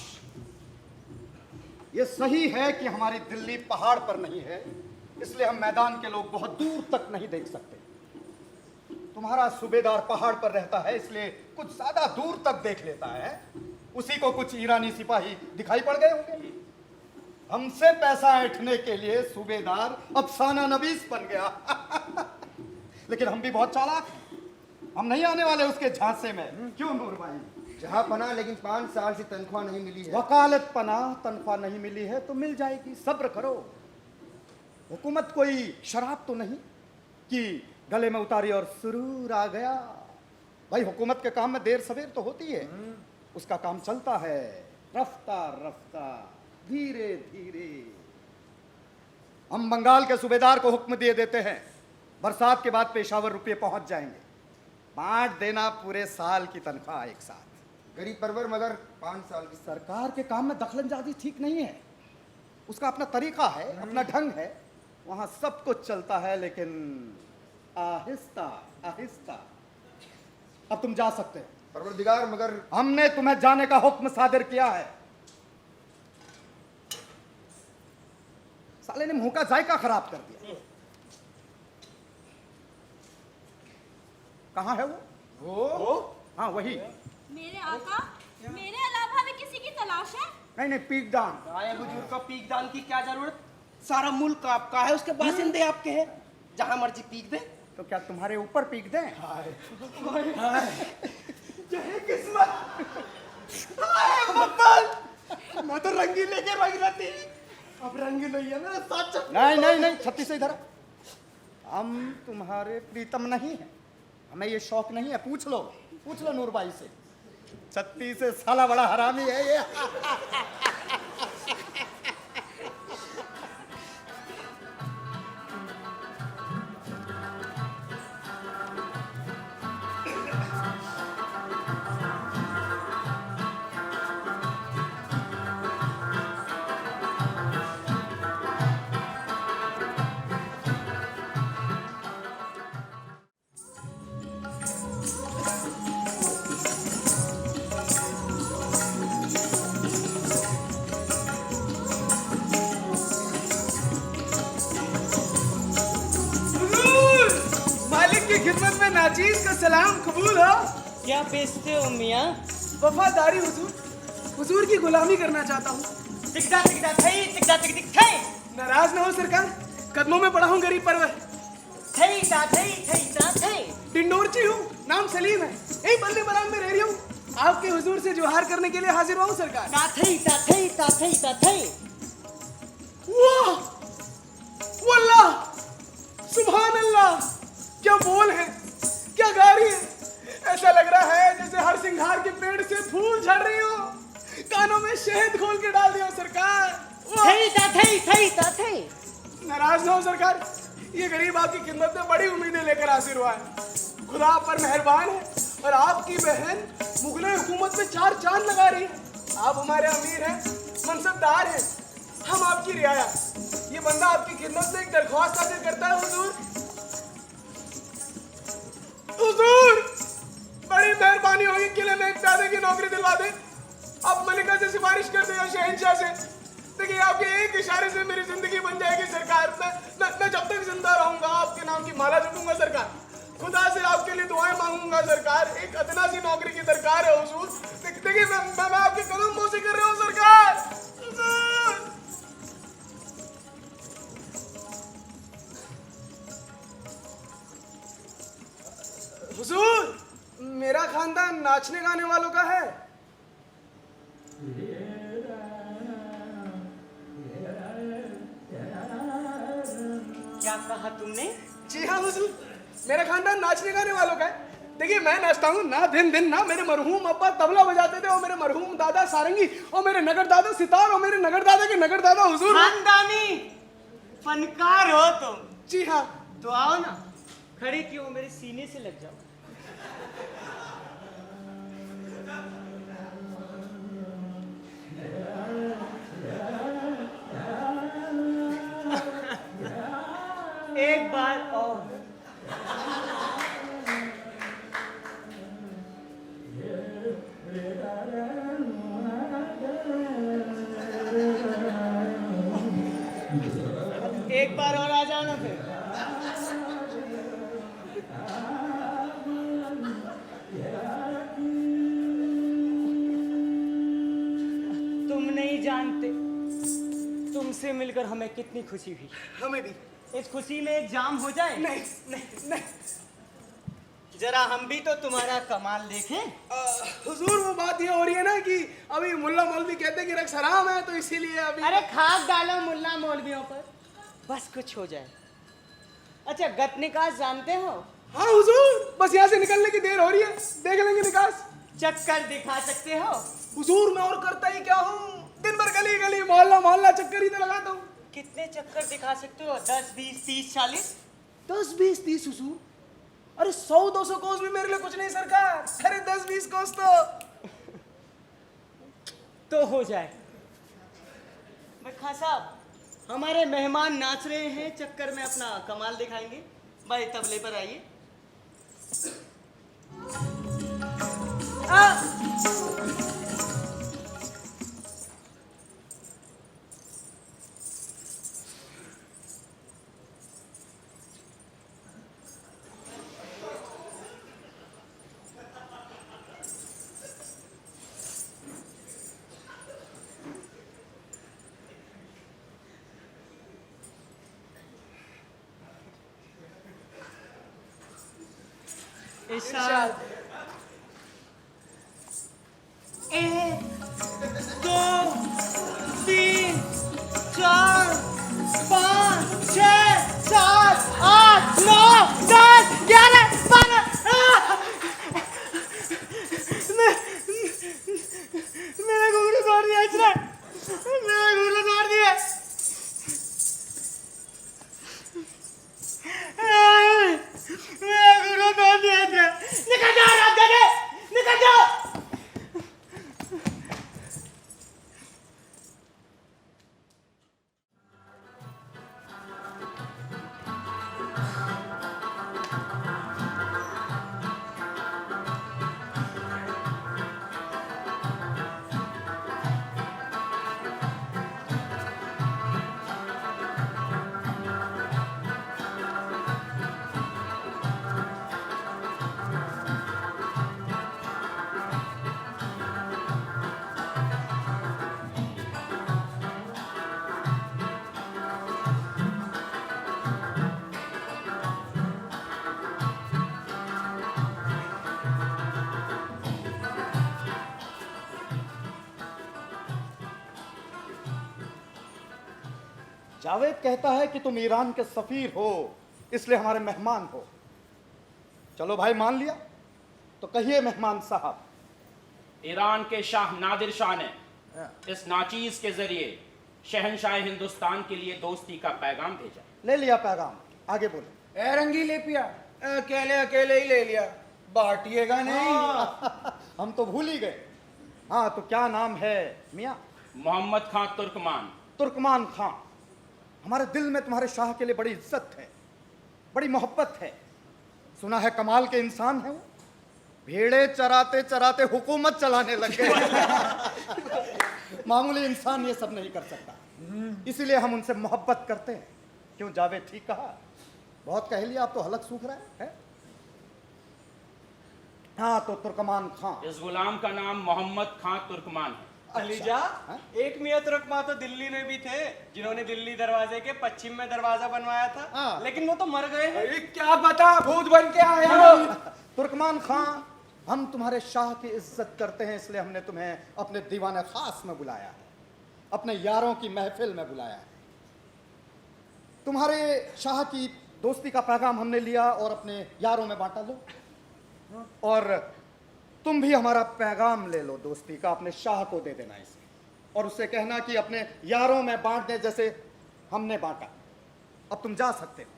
ये सही है कि हमारी दिल्ली पहाड़ पर नहीं है, इसलिए हम मैदान के लोग बहुत दूर तक नहीं देख सकते। तुम्हारा सूबेदार पहाड़ पर रहता है, इसलिए कुछ ज्यादा दूर तक देख लेता है। उसी को कुछ ईरानी सिपाही दिखाई पड़ गए होंगे। हमसे पैसा ऐंठने के लिए सूबेदार अफसाना नवीस बन गया। लेकिन हम भी बहुत चालाक हैं, हम नहीं आने वाले उसके झांसे में। क्यों नूर भाई? जहाँ पना, लेकिन 5 साल से तनख्वाह नहीं मिली है। वकालत पनाह तनख्वाह नहीं मिली है तो मिल जाएगी, सब्र करो। हुकूमत कोई शराब तो नहीं कि गले में उतारी और सुरूर आ गया। भाई हुकूमत के काम में देर सवेर तो होती है, उसका काम चलता है रफ्तार रफ्तार, धीरे धीरे। हम बंगाल के सूबेदार को हुक्म दे देते हैं, बरसात के बाद पेशावर रुपये पहुंच जाएंगे, बांट देना पूरे साल की तनख्वाह एक साथ। गरीब परवर मगर 5 साल की। सरकार के काम में दखलंदाजी ठीक नहीं है, उसका अपना तरीका है, अपना ढंग है, वहां सब कुछ चलता है, लेकिन आहिस्ता आहिस्ता। अब तुम जा सकते हो। परवरदिगार मगर हमने तुम्हें जाने का हुक्म सादिर किया है। साले ने मुंह का जायका खराब कर दिया। कहाँ है वो? हाँ वही। मेरे आका, मेरे अलावा भी किसी की तलाश है? नहीं नहीं, पीकदान। आए बुजुर्ग का पीकदान की क्या जरूरत? सारा मुल्क आपका है, उसके बासिंदे आपके हैं, जहां मर्जी पीक दे। तो क्या तुम्हारे ऊपर पीक दें? मैं तो रंगी लेके रंग रही, अब रंगी नहीं है मेरा साथ। नहीं नहीं नहीं, छत्ती से इधर। हम तुम्हारे प्रीतम नहीं है, हमें ये शौक नहीं है। पूछ लो नूरबाई से। छत्ती से साला बड़ा हरामी है ये। मालिक की खिदमत में नाचीज का सलाम कबूल हो। क्या बेचते हो मियाँ? वफादारी हुजूर, हुजूर की गुलामी करना चाहता हूँ। टिकटा टिकटा थई, टिकटा टिक टिक थई, नाराज ना हो सरकार, कदमों में पड़ा हूँ गरीब परवर। थई ता थई, थई ता थई। डिंडोरची हूँ, नाम सलीम है, यही बल्ले बराम में रह रही हूँ। आपके हुजूर से जोहार करने के लिए हाजिर हुआ हूँ सरकार। ता थई ता थई ता थई ता थई। वाह वल्लाह, सुभान अल्लाह, क्या बोल है, क्या गा रही है। ऐसा लग रहा है जैसे हर सिंघार के पेड़ से फूल झड़ रही हो, कानों में शहद खोल के डाल दिया सरकार। वाह! थई ता थई, थई ता थई। नाराज ना हो सरकार, ये गरीब आपकी खिदमत में बड़ी उम्मीदें लेकर हाजिर हुआ है। खुदा आप पर मेहरबान है और आपकी बहन मुगल हुकूमत में 4 चांद लगा रही है। आप हमारे अमीर हैं, मनसबदार हैं, हम आपकी रियाया। ये बंदा आपकी खिदमत में एक दरख्वास्त हासिल करता है हुजूर। हुजूर, बड़ी मेहरबानी होगी किले में एक प्यादे की नौकरी दिलवा दे। आप मलिका से सिफारिश कर दे या शहंशाह से। देखिए आपके एक इशारे से मेरी जिंदगी बन जाएगी सरकार। मैं जब तक जिंदा रहूंगा आपके नाम की माला जपूंगा सरकार। खुदा से आपके लिए दुआएं मांगूंगा सरकार। एक अदना सी नौकरी की दरकार है हुजूर। देखिए मैं आपके कदम बोसी कर रहा हूँ सरकार। हुजूर, मेरा खानदान नाचने गाने वालों का है। क्या कहा तुमने? जी हाँ हुजूर, मेरा खानदान नाचने गाने वालों का है। देखिए मैं नाचता हूँ ना दिन दिन ना। मेरे मरहूम अब्बा तबला बजाते थे और मेरे मरहूम दादा सारंगी और मेरे नगर दादा सितार और मेरे नगर दादा के नगर दादा हुजूर। खानदानी फनकार हो तुम। जी हाँ। तो आओ ना, खड़े क्यों, मेरे सीने से लग जाओ। एक बार और। एक बार और आ जाओ ना फिर। तुम नहीं जानते, तुमसे मिलकर हमें कितनी खुशी हुई। हमें भी। इस खुशी में एक जाम हो जाए। नहीं नहीं नहीं। जरा हम भी तो तुम्हारा कमाल देखें। हुजूर वो बात ये हो रही है ना कि अभी मुल्ला मौलवी कहते हैं कि रक्स हराम है, तो इसीलिए अभी अरे खाक डालो मुल्ला मौलवियों पर, बस कुछ हो जाए। अच्छा, गत निकास जानते हो? हाँ हुजूर, बस यहाँ से निकलने की देर हो रही है, देख लेंगे निकास। चक्कर दिखा सकते हो? हुजूर मैं और करता ही क्या हूँ, दिन भर गली गली मोहल्ला मोहल्ला चक्कर ही तो लगाता हूँ। कितने चक्कर दिखा सकते हो? 10, 20, 30, 40? 10, 20, 30 हुजूर? अरे 100-200 कोस भी मेरे लिए कुछ नहीं सरकार। अरे 10-20 कोस तो हो जाए। भाई खां साहब, हमारे मेहमान नाच रहे हैं, चक्कर में अपना कमाल दिखाएंगे। भाई तबले पर आइए। इरशाद। 1, 2, 3, 4, 5, 6, 7, 8, 9, 10, 11, 12। मेरा घुंघरू तोड़ दिया इसने, मेरा घुंघरू तोड़ दिया। मेरा घुंघरू तोड़ दिया इसने। निकल जाओ रात गए, निकल जाओ। जावेद कहता है कि तुम ईरान के सफीर हो, इसलिए हमारे मेहमान हो। चलो भाई मान लिया, तो कहिए मेहमान साहब। ईरान के शाह नादिर शाह ने इस नाचीज के जरिए शहनशाह हिंदुस्तान के लिए दोस्ती का पैगाम भेजा। ले लिया पैगाम, आगे बोलो। ए रंगी ले पिया, अकेले अकेले ही ले लिया, बांटिएगा नहीं। हम तो भूल ही गए। हाँ, तो क्या नाम है मियाँ? मोहम्मद खां तुर्कमान। तुर्कमान खां, हमारे दिल में तुम्हारे शाह के लिए बड़ी इज्जत है, बड़ी मोहब्बत है। सुना है कमाल के इंसान है वो, भेड़े चराते चराते हुकूमत चलाने लग गए। मामूली इंसान ये सब नहीं कर सकता, इसीलिए हम उनसे मोहब्बत करते हैं। क्यों जावेद, ठीक कहा? बहुत कह लिया, आप तो हलक सूख रहा है? हाँ, तो तुर्कमान खां। इस गुलाम का नाम मोहम्मद खां तुर्कमान है। अलीजा, एक मियां तुर्कमान तो दिल्ली में भी थे, जिन्होंने दिल्ली दरवाजे के पश्चिम में दरवाजा बनवाया था। हाँ। लेकिन वो तो मर गए हैं। अरे क्या पता, भूत बन के आया। तुर्कमान खां, हम तुम्हारे शाह की इज्जत करते हैं, इसलिए हमने तुम्हें अपने दीवाने खास में बुलाया है, अपने यारों की महफिल में बुलाया है। तुम्हारे शाह की दोस्ती का पैगाम हमने लिया और अपने यारों में बांटा। लो, और तुम भी हमारा पैगाम ले लो दोस्ती का, अपने शाह को दे देना इसे, और उससे कहना कि अपने यारों में बांट दे जैसे हमने बांटा। अब तुम जा सकते हो।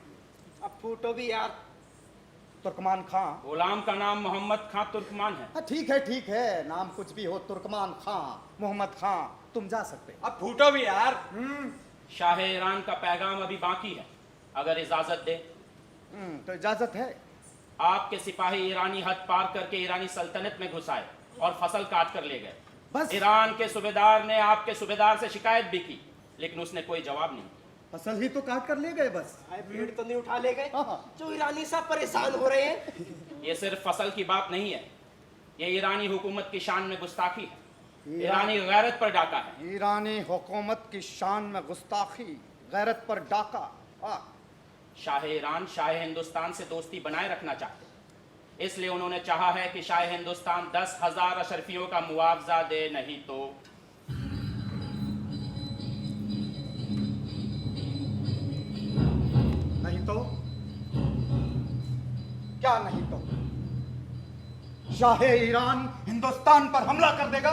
अब फूटो भी यार। तुर्कमान खां। गुलाम का नाम मोहम्मद खां तुर्कमान है। हाँ, ठीक है ठीक है, नाम कुछ भी हो, तुर्कमान खां, मोहम्मद खां, तुम जा सकते हो। अब फूटो भी यार। शाह ईरान का पैगाम अभी बाकी है, अगर इजाजत दे। तो इजाजत है। आपके सिपाही ईरानी हद पार करके ईरानी सल्तनत में घुस आए और फसल काट कर ले गए। बस ईरान के सूबेदार ने आपके सूबेदार से शिकायत भी की, लेकिन उसने कोई जवाब नहीं। फसल ही तो काट कर ले गए बस। भीड़ तो नहीं उठा ले गए हाँ। जो ईरानी साहब परेशान हो रहे हैं। ये सिर्फ फसल की बात नहीं है, ये ईरानी हुकूमत की शान में गुस्ताखी है, ईरानी गैरत पर डाका है। ईरानी हुकूमत की शान में गुस्ताखी, गैरत पर डाका। शाह ईरान शाह हिंदुस्तान से दोस्ती बनाए रखना चाहते, इसलिए उन्होंने चाहा है कि शाह हिंदुस्तान 10,000 अशरफियों का मुआवजा दे, नहीं तो नहीं तो क्या नहीं तो? शाह ईरान हिंदुस्तान पर हमला कर देगा।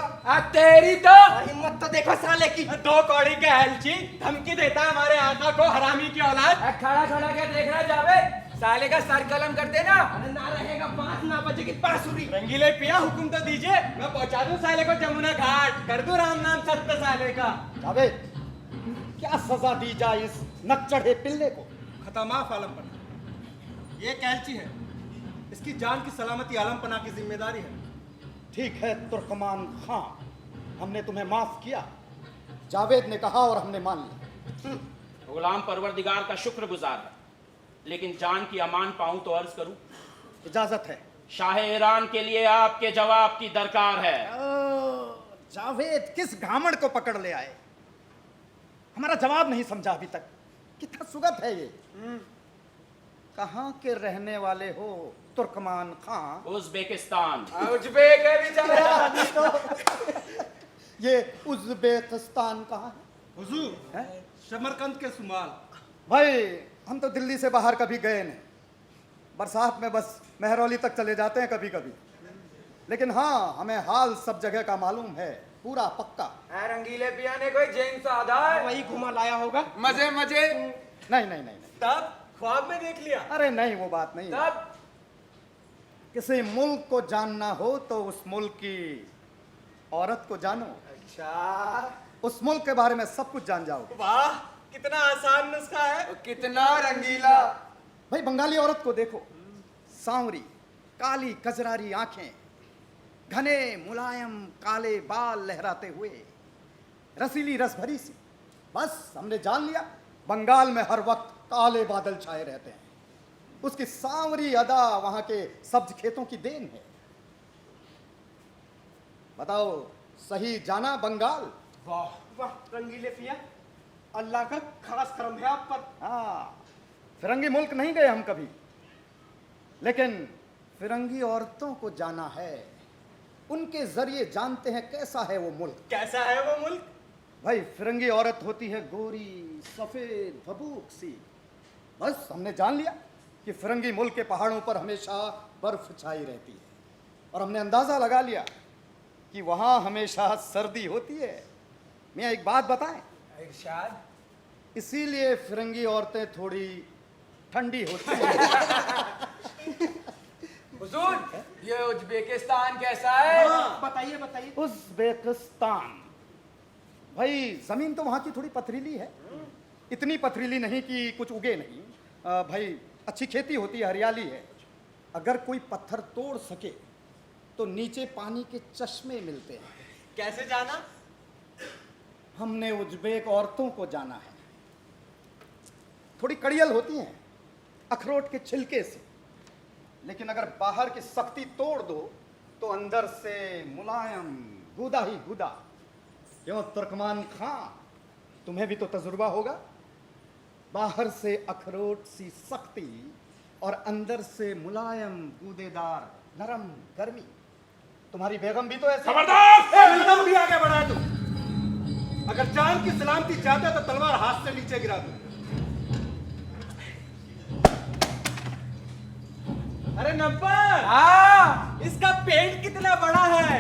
तेरी तो हिम्मत तो देखो साले की। 2 कौड़ी का एलची धमकी देता है हमारे आका को, हरामी की औलाद। खड़ा खड़ा क्या देख रहा जावेद? साले का सर कलम कर देना। ना रहेगा बांस ना बचेगी बांसुरी। रंगीले पिया हुक्म तो दीजिए, मैं पहुंचा दूं साले को जमुना घाट, कर दूं राम नाम सत्य साले का। जावेद, क्या सजा दी जाए इस नकचढ़े पिल्ले को? खतमाफ आलमपना, ये कैलची है, इसकी जान की सलामती आलमपना की जिम्मेदारी है। ठीक है तुर्कमान खां, हमने तुम्हें माफ किया। जावेद ने कहा और हमने मान लिया। गुलाम परवरदिगार का शुक्रगुजार है, लेकिन जान की अमान पाऊं तो अर्ज करूं। इजाजत है। शाह ईरान के लिए आपके जवाब की दरकार है। जावेद किस घामड़ को पकड़ ले आए? हमारा जवाब नहीं समझा अभी तक। कितना सुगत है ये। कहाँ के रहने वाले हो तुर्कमान खां? उज़्बेकिस्तान। उज़्बेक है बेचारा। ये उज़्बेकिस्तान कहाँ है? हुजूर हैं? समरकंद के सुमाल। भाई हम तो दिल्ली से बाहर कभी गए नहीं, बरसात में बस मेहरौली तक चले जाते हैं कभी कभी। लेकिन हाँ, हमें हाल सब जगह का मालूम है, पूरा पक्का। रंगीले पिया ने कोई जैन सा आधार वही घुमा लाया होगा। मजे मजे। नहीं नहीं नहीं, नहीं। तब ख्वाब में देख लिया। अरे नहीं, वो बात नहीं। तब किसी मुल्क को जानना हो तो उस मुल्क की औरत को जानो। अच्छा, उस मुल्क के बारे में सब कुछ जान जाओगे। वाह कितना आसान नुस्खा है। कितना रंगीला। भाई बंगाली औरत को देखो, सांवरी, काली कजरारी आंखें, घने मुलायम काले बाल लहराते हुए, रसीली रस भरी सी। बस हमने जान लिया, बंगाल में हर वक्त काले बादल छाए रहते हैं। उसकी सांवरी अदा वहां के सब्ज खेतों की देन है। बताओ, सही जाना बंगाल? वाह वाह रंगीले पिया, अल्लाह का खास करम है आप पर। हाँ, फिरंगी मुल्क नहीं गए हम कभी, लेकिन फिरंगी औरतों को जाना है। उनके जरिए जानते हैं कैसा है वो मुल्क। कैसा है वो मुल्क? भाई फिरंगी औरत होती है गोरी, सफेद, भबूक सी। बस हमने जान लिया कि फिरंगी मुल्क के पहाड़ों पर हमेशा बर्फ छाई रहती है, और हमने अंदाजा लगा लिया कि वहां हमेशा सर्दी होती है। मैं एक बात बताएं, इरशाद। इसीलिए फिरंगी औरतें थोड़ी ठंडी होती हैं। हुजूर, ये उज़्बेकिस्तान कैसा है? बताइए बताइए। उज़्बेकिस्तान, भाई जमीन तो वहां की थोड़ी पथरीली है, इतनी पथरीली नहीं कि कुछ उगे नहीं। भाई अच्छी खेती होती है, हरियाली है। अगर कोई पत्थर तोड़ सके तो नीचे पानी के चश्मे मिलते हैं। कैसे जाना? हमने उज़्बेक औरतों को जाना है। थोड़ी कड़ियल होती हैं, अखरोट के छिलके से, लेकिन अगर बाहर की सख्ती तोड़ दो तो अंदर से मुलायम, गुदा ही गुदा। क्यों तुर्कमान खां, तुम्हें भी तो तजुर्बा होगा। बाहर से अखरोट सी सख्ती और अंदर से मुलायम, गूदेदार, नरम गर्मी। तुम्हारी बेगम भी तो ऐसे। खबरदार! एकदम भी आगे बढ़ा तू। अगर जान की सलामती चाहता तो तलवार हाथ से नीचे गिरा दो। अरे नंबर, हाँ, इसका पेट कितना बड़ा है?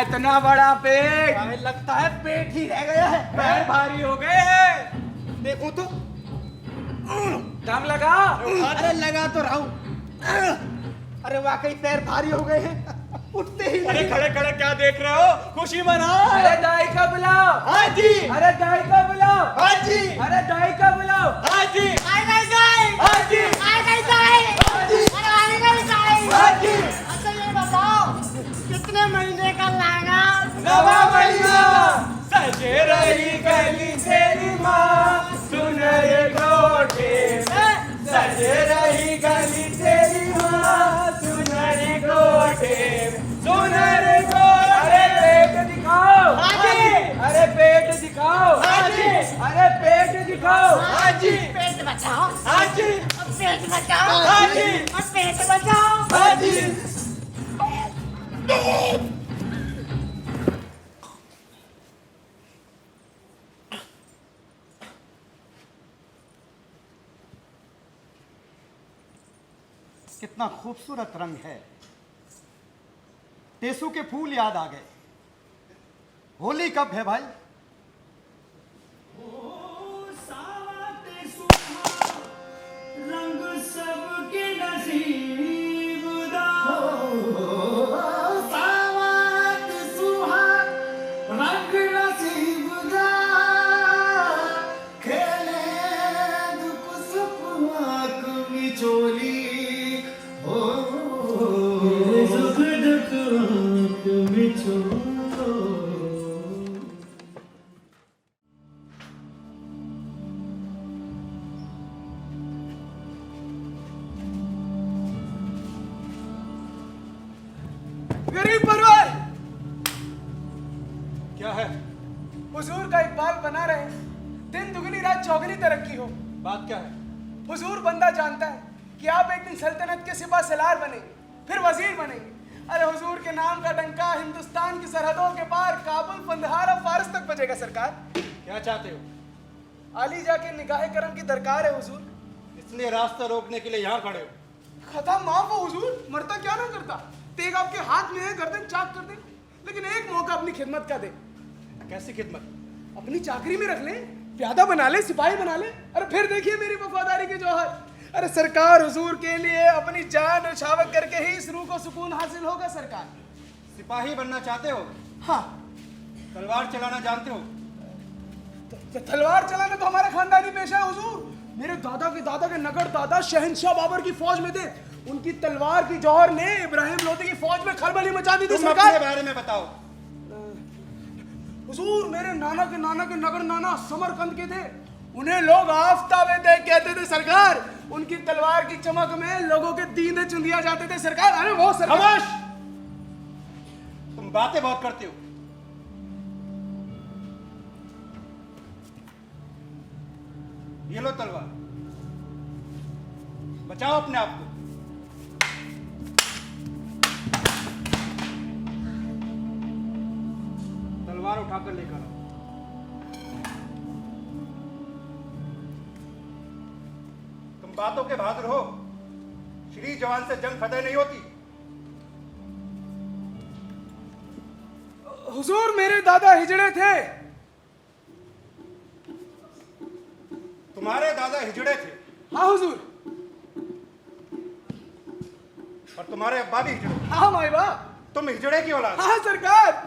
इतना बड़ा पेट, हमें लगता है पेट ही रह गया है। पैर भारी हो गए हैं। देखूं तो दम लगा। अरे लगा तो रहा हूं। अरे वाकई पैर भारी हो गए हैं, उठते ही अरे नहीं। खड़े खड़े क्या देख रहे हो? खुशी मनाओ। अरे दाई का बुलाओ। हाँ जी। अरे दाई का बुलाओ। हाँ जी। अरे दाई का बुलाओ। हाँ जी। हाँ जी। हाँ जी। अच्छा ये बताओ, कितने महीने का लागा? नवा महीना, सजे रही गली तेरी माँ, सुनहरे कोठे में सजे रही गली तेरी माँ, सुनहरे कोठे में, सुनहरे कोठे। अरे पेट दिखाओ। हाँ जी। अरे पेट दिखाओ। हाँ जी। अरे पेट दिखाओ। हाँ जी। पेट बचाओ। हाँ जी। पेट बचाओ। हाँ जी। और पेट बचाओ। हाँ जी। कितना खूबसूरत रंग है। टेसू के फूल याद आ गए। होली कब है भाई? रंग सबके नसीब दा सावत सुहाग रंग नसीब दा खेले दुख सुख आंख मिचोली हो सुख दुख आंख मिचोली। गरीब परवर, क्या है? हुजूर का इकबाल बना रहे, दिन दुगनी रात चौगनी तरक्की हो। बात क्या है? हुजूर बंदा जानता है कि आप एक दिन सल्तनत के सिपा सलार बनेंगे, फिर वजीर बनेंगे। अरे हुजूर के नाम का डंका हिंदुस्तान की सरहदों के पार काबुल, कंदहार और फारस तक बजेगा सरकार। क्या चाहते हो? आली जाके निगाह करम की दरकार है हुजूर। इसलिए रास्ता रोकने के लिए यहाँ खड़े हो? खता माफ हो हुजूर, मरता क्या ना करता। तेग आपके हाथ में है, गर्दन चाक कर दे, लेकिन एक मौका अपनी खिदमत का दे। कैसी खिदमत? अपनी चाकरी में रख ले, प्यादा बना ले, सिपाही बना ले। अरे फिर देखिए मेरी वफादारी के जौहर। अरे सरकार हुजूर के लिए अपनी जान न्यौछावर करके ही इस रूह को सुकून हासिल होगा सरकार। सिपाही बनना चाहते हो? हाँ। तलवार चलाना जानते हो? तलवार चलाना तो हमारा खानदानी पेशा है हुजूर। मेरे दादा के नगड़ दादा शहंशाह बाबर की फौज में थे। उनकी तलवार की जौहर ने इब्राहिम लोधी की फौज में खलबली मचा दी थी सरकार। अपने बारे में बताओ। हुजूर मेरे नाना के नगड़ नाना समरकंद के थे। उन्हें लोग आफताबे देख कहते थे सरकार। उनकी तलवार की चमक में लोगों के दीने चुंदिया जाते थे सरकार। अरे वो सरकार। खामोश! तुम बातें बहुत करते हो। ये लो तलवार, बचाओ अपने आप को। तलवार उठाकर लेकर आओ। तुम बातों के बहादुर हो। श्री जवान से जंग फतेह नहीं होती। हुजूर मेरे दादा हिजड़े थे। तुम्हारे दादा हिजड़े थे? हाँ हुजूर। और तुम्हारे अब्बा भी हिजड़े? हाँ माई बाप। तुम हिजड़े की औलाद? हाँ सरकार।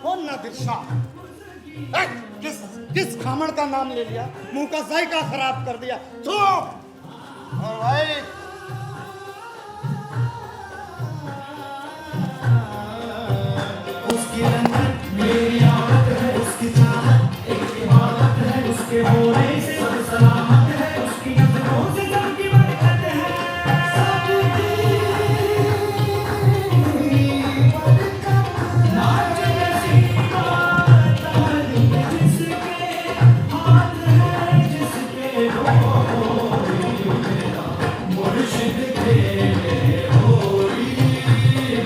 कौन नादिर शाह? किस किस खामड़ का नाम ले लिया, मुंह का जायका खराब कर दिया। तो और भाई उसकी रंगत मेरी आदत है, उसकी चाहत एक इबादत है, उसके होने से सब सलामत है, उसकी नजरों से सबकी बरकत है। नाच नसीबा तारीफ जिसके हाथ है, जिसके होरी मेरा मुर्शिद तेरे होरी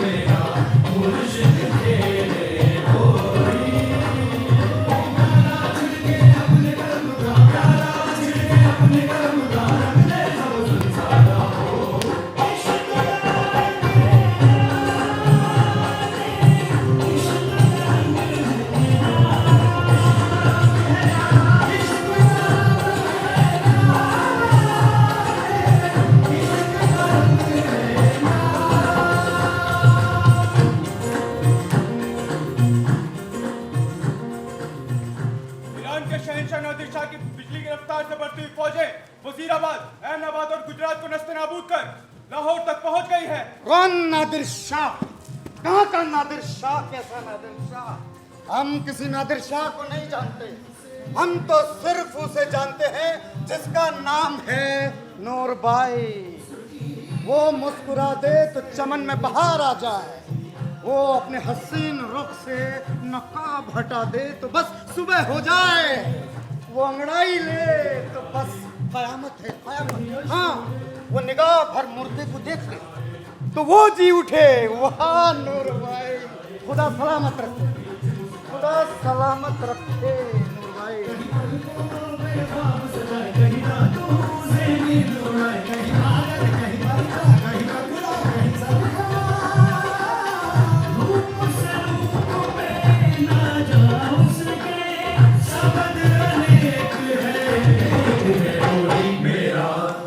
मेरा मुर्शिद तेरे ईरान के शहंशाह नादिर शाह की बिजली की रफ्तार से बढ़ती हुई फौजें वजीराबाद, ऐनाबाद और गुजरात को नस्ते-नाबूद कर लाहौर तक पहुंच गई है। कौन नादिर शाह? कहाँ का नादिर शाह? कैसा नादिर शाह? हम किसी नादिर शाह को नहीं जानते। हम तो सिर्फ उसे जानते हैं जिसका नाम है नूरबाई। वो मुस्कुरा दे तो चमन में बहार आ जाए, वो अपने हसीन रुख से नकाब हटा दे तो बस सुबह हो जाए, वो अंगड़ाई ले तो बस कयामत है, कयामत। हाँ, वो निगाह भर मुर्दे को देख ले तो वो जी उठे। वाह नूरबाई, खुदा सलामत रखे, खुदा सलामत रखे नूरबाई।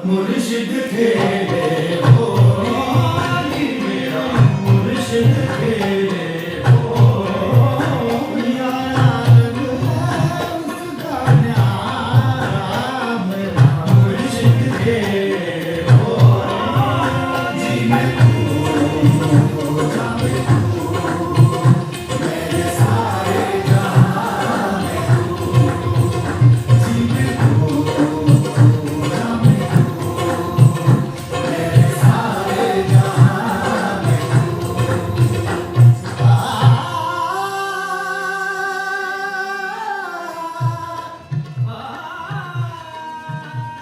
मुर्शिद तेरे होरी मेरा मुर्शिद तेरे होरी यार उसका न्यारा मेरा मुर्शिद तेरे होरी जी मैं तू जावे तू मेरे सारे जहां में तू जी मैं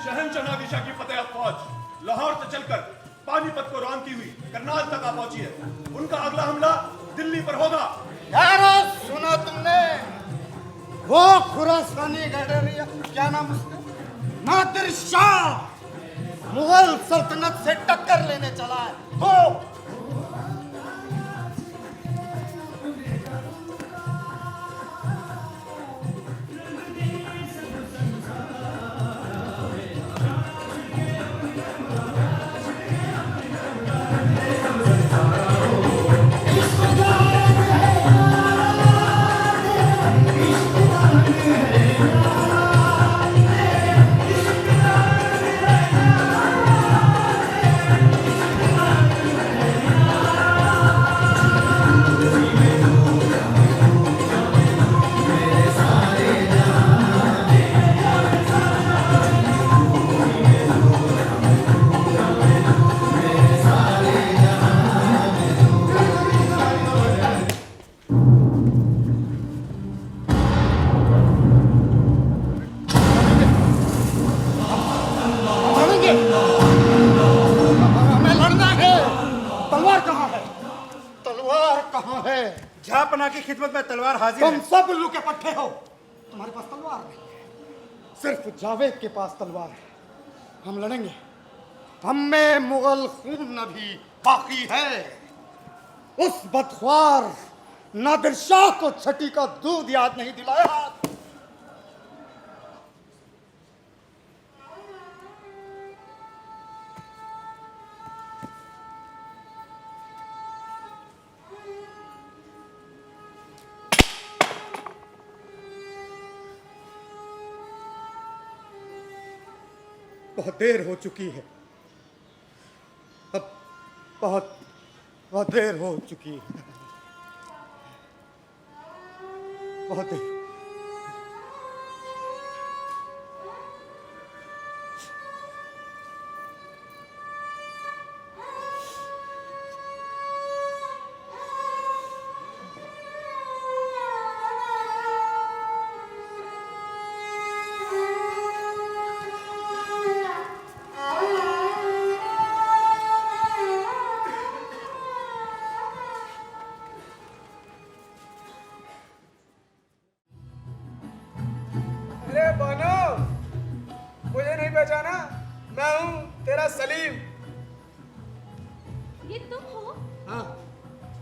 शहंशाह नादिर शाह की फतेह फौज लाहौर से चलकर पानीपत को रवानगी हुई करनाल तक आ पहुंची है। उनका अगला हमला दिल्ली पर होगा। यारो सुना तुमने? वो खुरासानी गडरिया, क्या नाम उसका, नादिर शाह मुगल सल्तनत से टक्कर लेने चला है। वो जहापना की खिदमत में तलवार हाजिर तुम है। सब उल्लू के पट्टे हो, तुम्हारे पास तलवार नहीं है, सिर्फ जावेद के पास तलवार है। हम लड़ेंगे, हम में मुगल खून अभी बाकी है। उस बदख्वार नादिर शाह को छठी का दूध याद नहीं दिलाया। बहुत देर हो चुकी है। अब बहुत बहुत देर हो चुकी है। बहुत देर। अरे बानो, मुझे नहीं पहचाना? मैं हूँ तेरा सलीम। ये तुम हो? हाँ।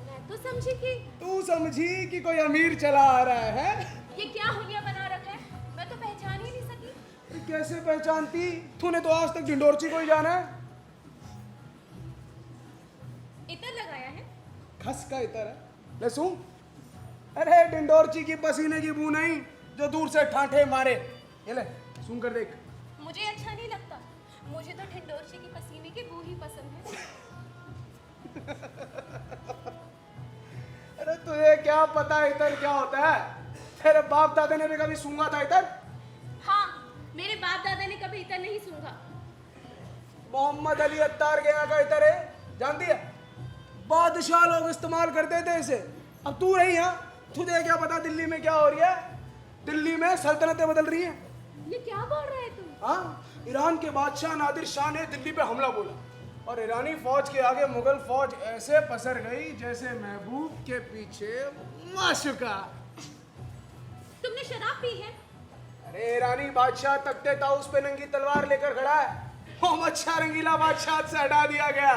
मैं तो समझी कि तू समझी कि कोई अमीर चला आ रहा है? ये क्या हुलिया बना रखा है, मैं तो पहचान ही नहीं सकी। अरे कैसे पहचानती? तूने तो आज तक ढिंडोरची को ही जाना है। इतना लगाया है? खस का इतर है। ले सुन, अरे ढिंडोरची की पसीने की बू नहीं जो दूर से ठाठे मारे। ये ले सुन कर देख। मुझे अच्छा नहीं लगता, मुझे तो ढिंडोरची की पसीने की बू ही पसंद है। अरे तुझे क्या पता इतर क्या होता है? तेरे बाप दादा ने भी कभी सूंघा था इतर? हाँ, मेरे बाप दादा ने कभी इतना नहीं सूंघा। मोहम्मद अली अत्तार के यहाँ का इतर है, जानती है? बादशाह लोग इस्तेमाल करते थे इसे। अब तू रही यहाँ, तुझे क्या पता दिल्ली में क्या हो रही है? दिल्ली में सल्तनतें बदल रही हैं। ये क्या बोल रहे तुम? हाँ, ईरान के बादशाह नादिर शाह ने दिल्ली पे हमला बोला और ईरानी फौज के आगे मुगल फौज ऐसे पसर गई जैसे महबूब के पीछे माशुका। तुमने शराब पी है? अरे ईरानी बादशाह तख्ते ताउस पे नंगी तलवार लेकर खड़ा है। मोहम्मद शाह रंगीला बादशाह से हटा दिया गया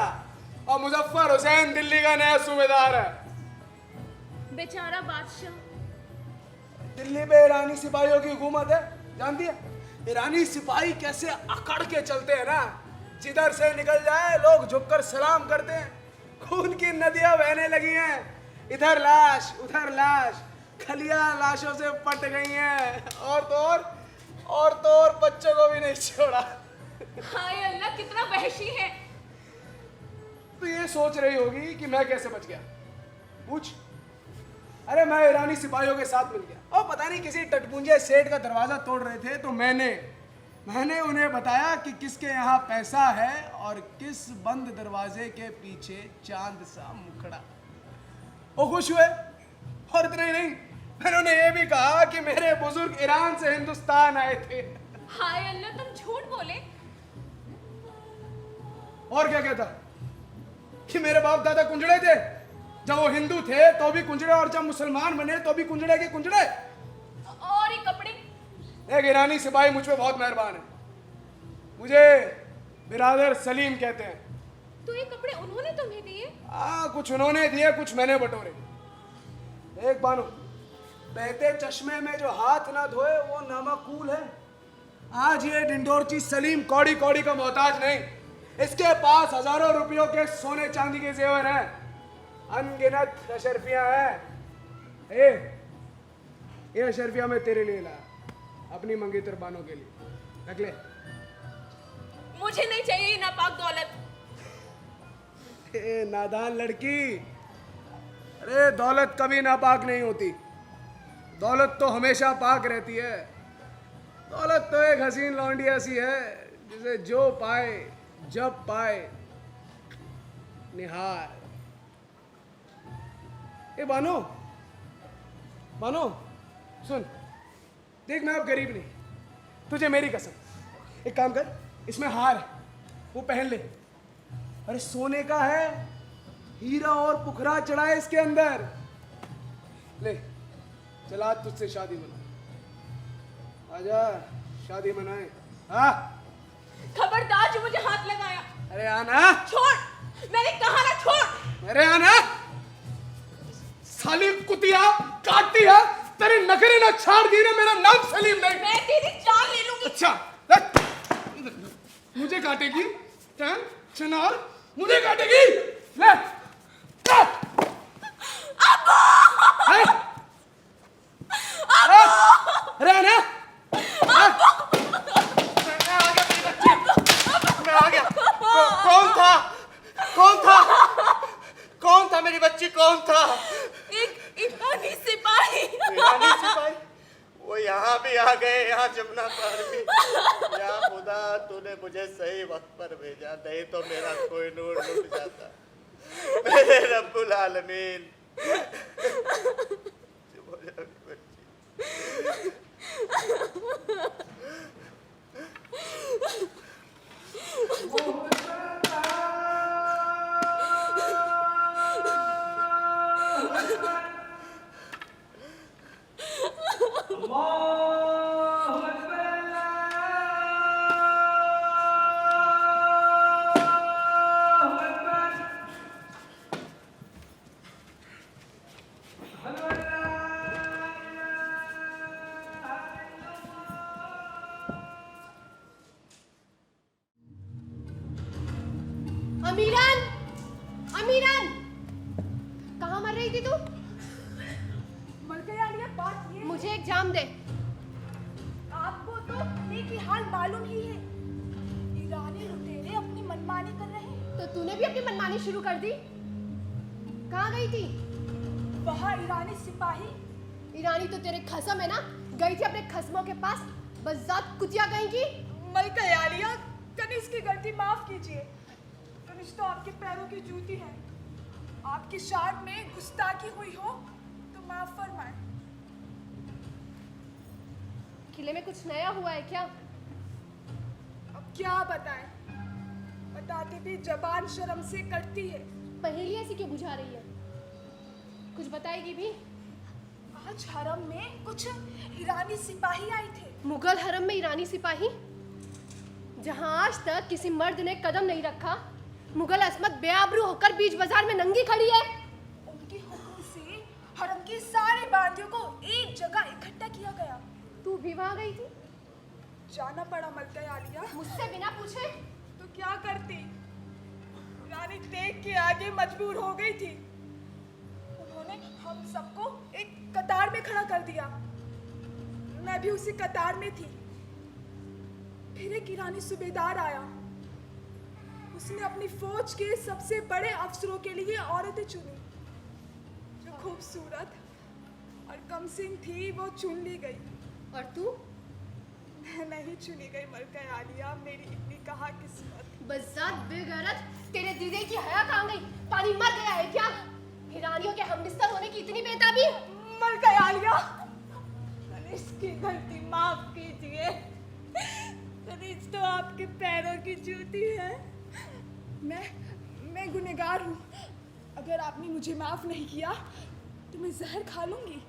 और मुजफ्फर हुसैन दिल्ली का नया सूबेदार है। बेचारा बादशाह। दिल्ली पे ईरानी सिपाहियों की हुकूमत है, जानती है? ईरानी सिपाही कैसे अकड़ के चलते हैं ना, जिधर से निकल जाए लोग झुककर सलाम करते हैं। खून की नदियां बहने लगी हैं, इधर लाश उधर लाश, खलियां लाशों से पट गई हैं। और तो और बच्चों को भी नहीं छोड़ा। हाय अल्लाह, कितना वहशी है। तो ये सोच रही होगी कि मैं कैसे बच गया? पूछ। अरे मैं ईरानी सिपाहियों के साथ मिल गया और पता नहीं किसी टटपुंजे सेठ का दरवाजा तोड़ रहे थे तो मैंने उन्हें बताया कि किसके यहाँ पैसा है और किस बंद दरवाजे के पीछे चांद सा मुखड़ा। वो खुश हुए और इतना ही नहीं, मैंने उन्हें ये भी कहा कि मेरे बुजुर्ग ईरान से हिंदुस्तान आए थे। हाय अल्लाह, तुम झूठ बोले। और क्या कहता कि मेरे बाप दादा कुंजड़े थे, जब वो हिंदू थे तो भी कुंजड़े और जब मुसलमान बने तो भी कुंजड़े के कुंजड़े। और ये कपड़े? एक ईरानी सिपाही मुझ पे बहुत मेहरबान है, मुझे बिरादर सलीम कहते हैं। तो ये कपड़े उन्होंने तुम्हें दिए? हाँ, कुछ उन्होंने दिए, कुछ मैंने बटोरे। एक बानो, बहते चश्मे में जो हाथ ना धोए वो नामाकूल है। आज ये ढिंडोरची सलीम कौड़ी कौड़ी का मोहताज नहीं, इसके पास हजारों रुपयों के सोने चांदी के जेवर हैं, अनगिनत अशरफियां हैं। ये अशरफिया मैं तेरे लिए लाया, अपनी मंगेतर बानों के लिए, रख ले। मुझे नहीं चाहिए नापाक दौलत। नादान लड़की, अरे दौलत कभी नापाक नहीं होती, दौलत तो हमेशा पाक रहती है। दौलत तो एक हसीन लौंडिया सी है जिसे जो पाए जब पाए निहार। ए बानो, बानो सुन, देख मैं अब गरीब नहीं, तुझे मेरी कसम, एक काम कर, इसमें हार है वो पहन ले। अरे सोने का है, हीरा और पुखरा चढ़ा है इसके अंदर। ले चला तुझसे शादी मना, आजा शादी मनाए। हाँ खबरदार जो मुझे हाथ लगाया। अरे आना। छोड़, मैंने कहा ना छोड़। अरे आना। साली कुतिया काटती है, तेरे नखरे ना छाड़ दी ना, मेरा नाम सलीम नहीं। मैं तेरी जान ले लूंगी। अच्छा मुझे काटेगी? चनार मुझे काटेगी? ले अरे आना। ही आ गए यहाँ जमुना पार भी। या खुदा तूने मुझे सही वक्त पर भेजा, नहीं तो मेरा कोई नूर लुट जाता। मेरे रब्बुल आलमीन। चुप हो जा बच्ची। अमीरन, अमीरन, कहाँ मर रही थी तू? बात ये मुझे एक जाम दे। आपको तो की हाल मालूम ही है। ईरानी लुटेरे अपनी मनमानी कर रहे हैं। तो तूने भी अपनी मनमानी शुरू कर दी? कहाँ गई थी? वहाँ ईरानी सिपाही। ईरानी तो तेरे खसम है ना, गई थी अपने खसमों के पास। बज़ात कुतिया गई की। मलका यालिया, कनिष्क की गलती माफ कीजिए। कनिष्क तो आपके पैरों की जूती है। आपकी शान में गुस्ताखी हुई हो तो माफ फरमाए। किले में कुछ नया हुआ है क्या? अब क्या बताएं? बताते भी जबान शर्म से कटती है। पहेली ऐसी क्यों बुझा रही है? कुछ बताएगी भी? आज हरम में कुछ ईरानी सिपाही आए थे। मुगल हरम में ईरानी सिपाही? जहां आज तक किसी मर्द ने कदम नहीं रखा, मुगल असमत बेआबरू होकर बीच बाजार में नंगी खड़ी है। उनके हुक्म से हरम के सारे बांदियों को एक जगह इकट्ठा किया गया। तू भी वहां गई थी? जाना पड़ा मलका यालिया। मुझसे बिना पूछे? तो क्या करती? रानी देख के आगे मजबूर हो गई थी। उन्होंने हम सबको एक कतार में खड़ा कर दिया। मैं भी उसी कतार में थी। फिर एक ईरानी सूबेदार आया। उसने अपनी फौज के सबसे बड़े अफसरों के लिए औरतें चुनी। जो खूबसूरत और कमसिन थी वो चुन ली गई। और तू? मैं नहीं चुनी गई मलका यालिया, मेरी इतनी कहा किस्मत। बज़ात बेगैरत, तेरे दीदे की हया कहाँ गई? पानी मर गया है क्या? ईरानियों के हमबिस्तर होने की इतनी बेताबी? मलका यालिया, इसकी गलती माफ कीजिए। तनीज तो आपके पैरों की जूती है। मैं गुनहगार हूँ। अगर आपने मुझे माफ नहीं किया तो मैं जहर खा लूंगी।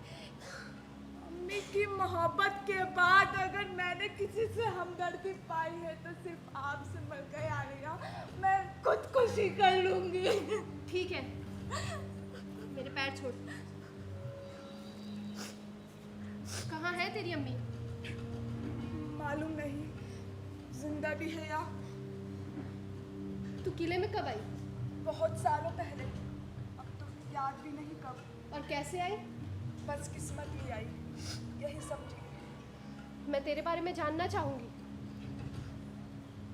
अम्मी की मोहब्बत के बाद अगर मैंने किसी से हमदर्दी पाई है तो सिर्फ आपसे मलका यालिया। मैं खुदकुशी कर लूंगी। ठीक है, मेरे पैर छोड़। कहाँ है तेरी अम्मी? मालूम नहीं, जिंदा भी है या। तू किले में कब आई? बहुत सालों पहले, अब तो याद भी नहीं कब। और कैसे आई? बस किस्मत ही आई, यही समझिए। मैं तेरे बारे में जानना चाहूंगी।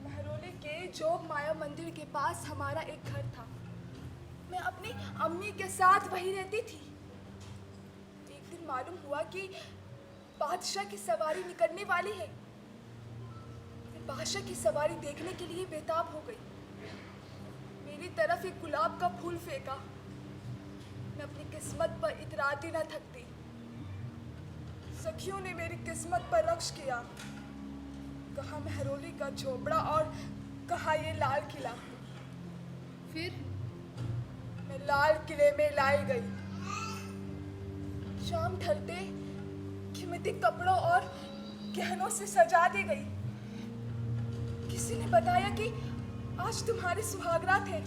महरोली के जोग माया मंदिर के पास हमारा एक घर था। मैं अपनी अम्मी के साथ वहीं रहती थी। एक दिन मालूम हुआ कि बादशाह की सवारी निकलने वाली है। मैं बादशाह की सवारी देखने के लिए बेताब हो गई। मेरी तरफ एक गुलाब का फूल फेंका। मैं अपनी किस्मत पर इतराती न थकती। सखियों ने मेरी किस्मत पर रक्श किया। कहा महरोली का झोपड़ा और कहा ये लाल किला। फिर मैं लाल किले में लाई गई। शाम ढलते कीमती कपड़ों और गहनों से सजा दी गई। किसी ने बताया कि आज तुम्हारी सुहागरात है।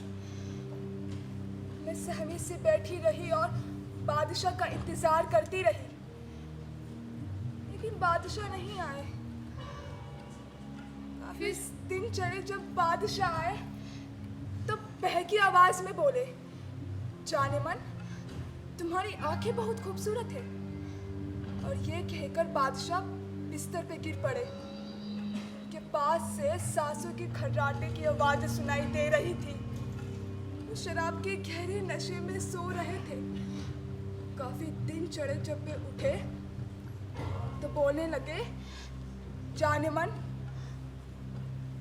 मैं सहमी से बैठी रही और बादशाह का इंतजार करती रही, लेकिन बादशाह नहीं आए। काफी दिन चले जब बादशाह आए तो बहकी आवाज में बोले, जाने मन, तुम्हारी आंखें बहुत खूबसूरत है। और ये कहकर बादशाह बिस्तर पे गिर पड़े। के पास से सांसों की खर्राटे की आवाज सुनाई दे रही थी। वो शराब के गहरे नशे में सो रहे थे। काफी दिन चढ़े जब वे उठे तो बोलने लगे, जाने मन,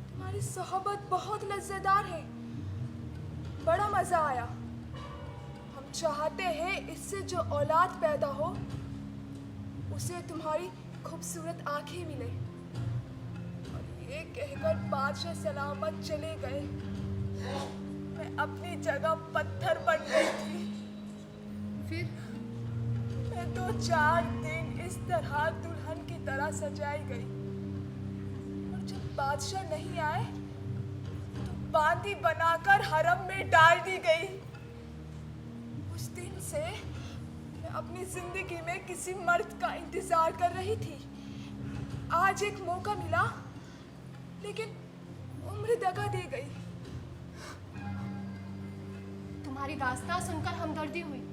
तुम्हारी सोहबत बहुत लज्जेदार है, बड़ा मजा आया। हम चाहते हैं इससे जो औलाद पैदा हो उसे तुम्हारी खूबसूरत आंखें मिले। और ये कहकर बादशाह सलामत चले गए। मैं अपनी जगह पत्थर बन गई थी। फिर मैं 2-4 दिन इस तरह दुल्हन की तरह सजाई गई, और जब बादशाह नहीं आए तो बांदी बनाकर हरम में डाल दी गई। उस दिन से मैं अपनी जिंदगी में किसी मर्द का इंतजार कर रही थी। आज एक मौका मिला, लेकिन उम्र दगा दे गई। तुम्हारी दास्तां सुनकर हमदर्दी हुई,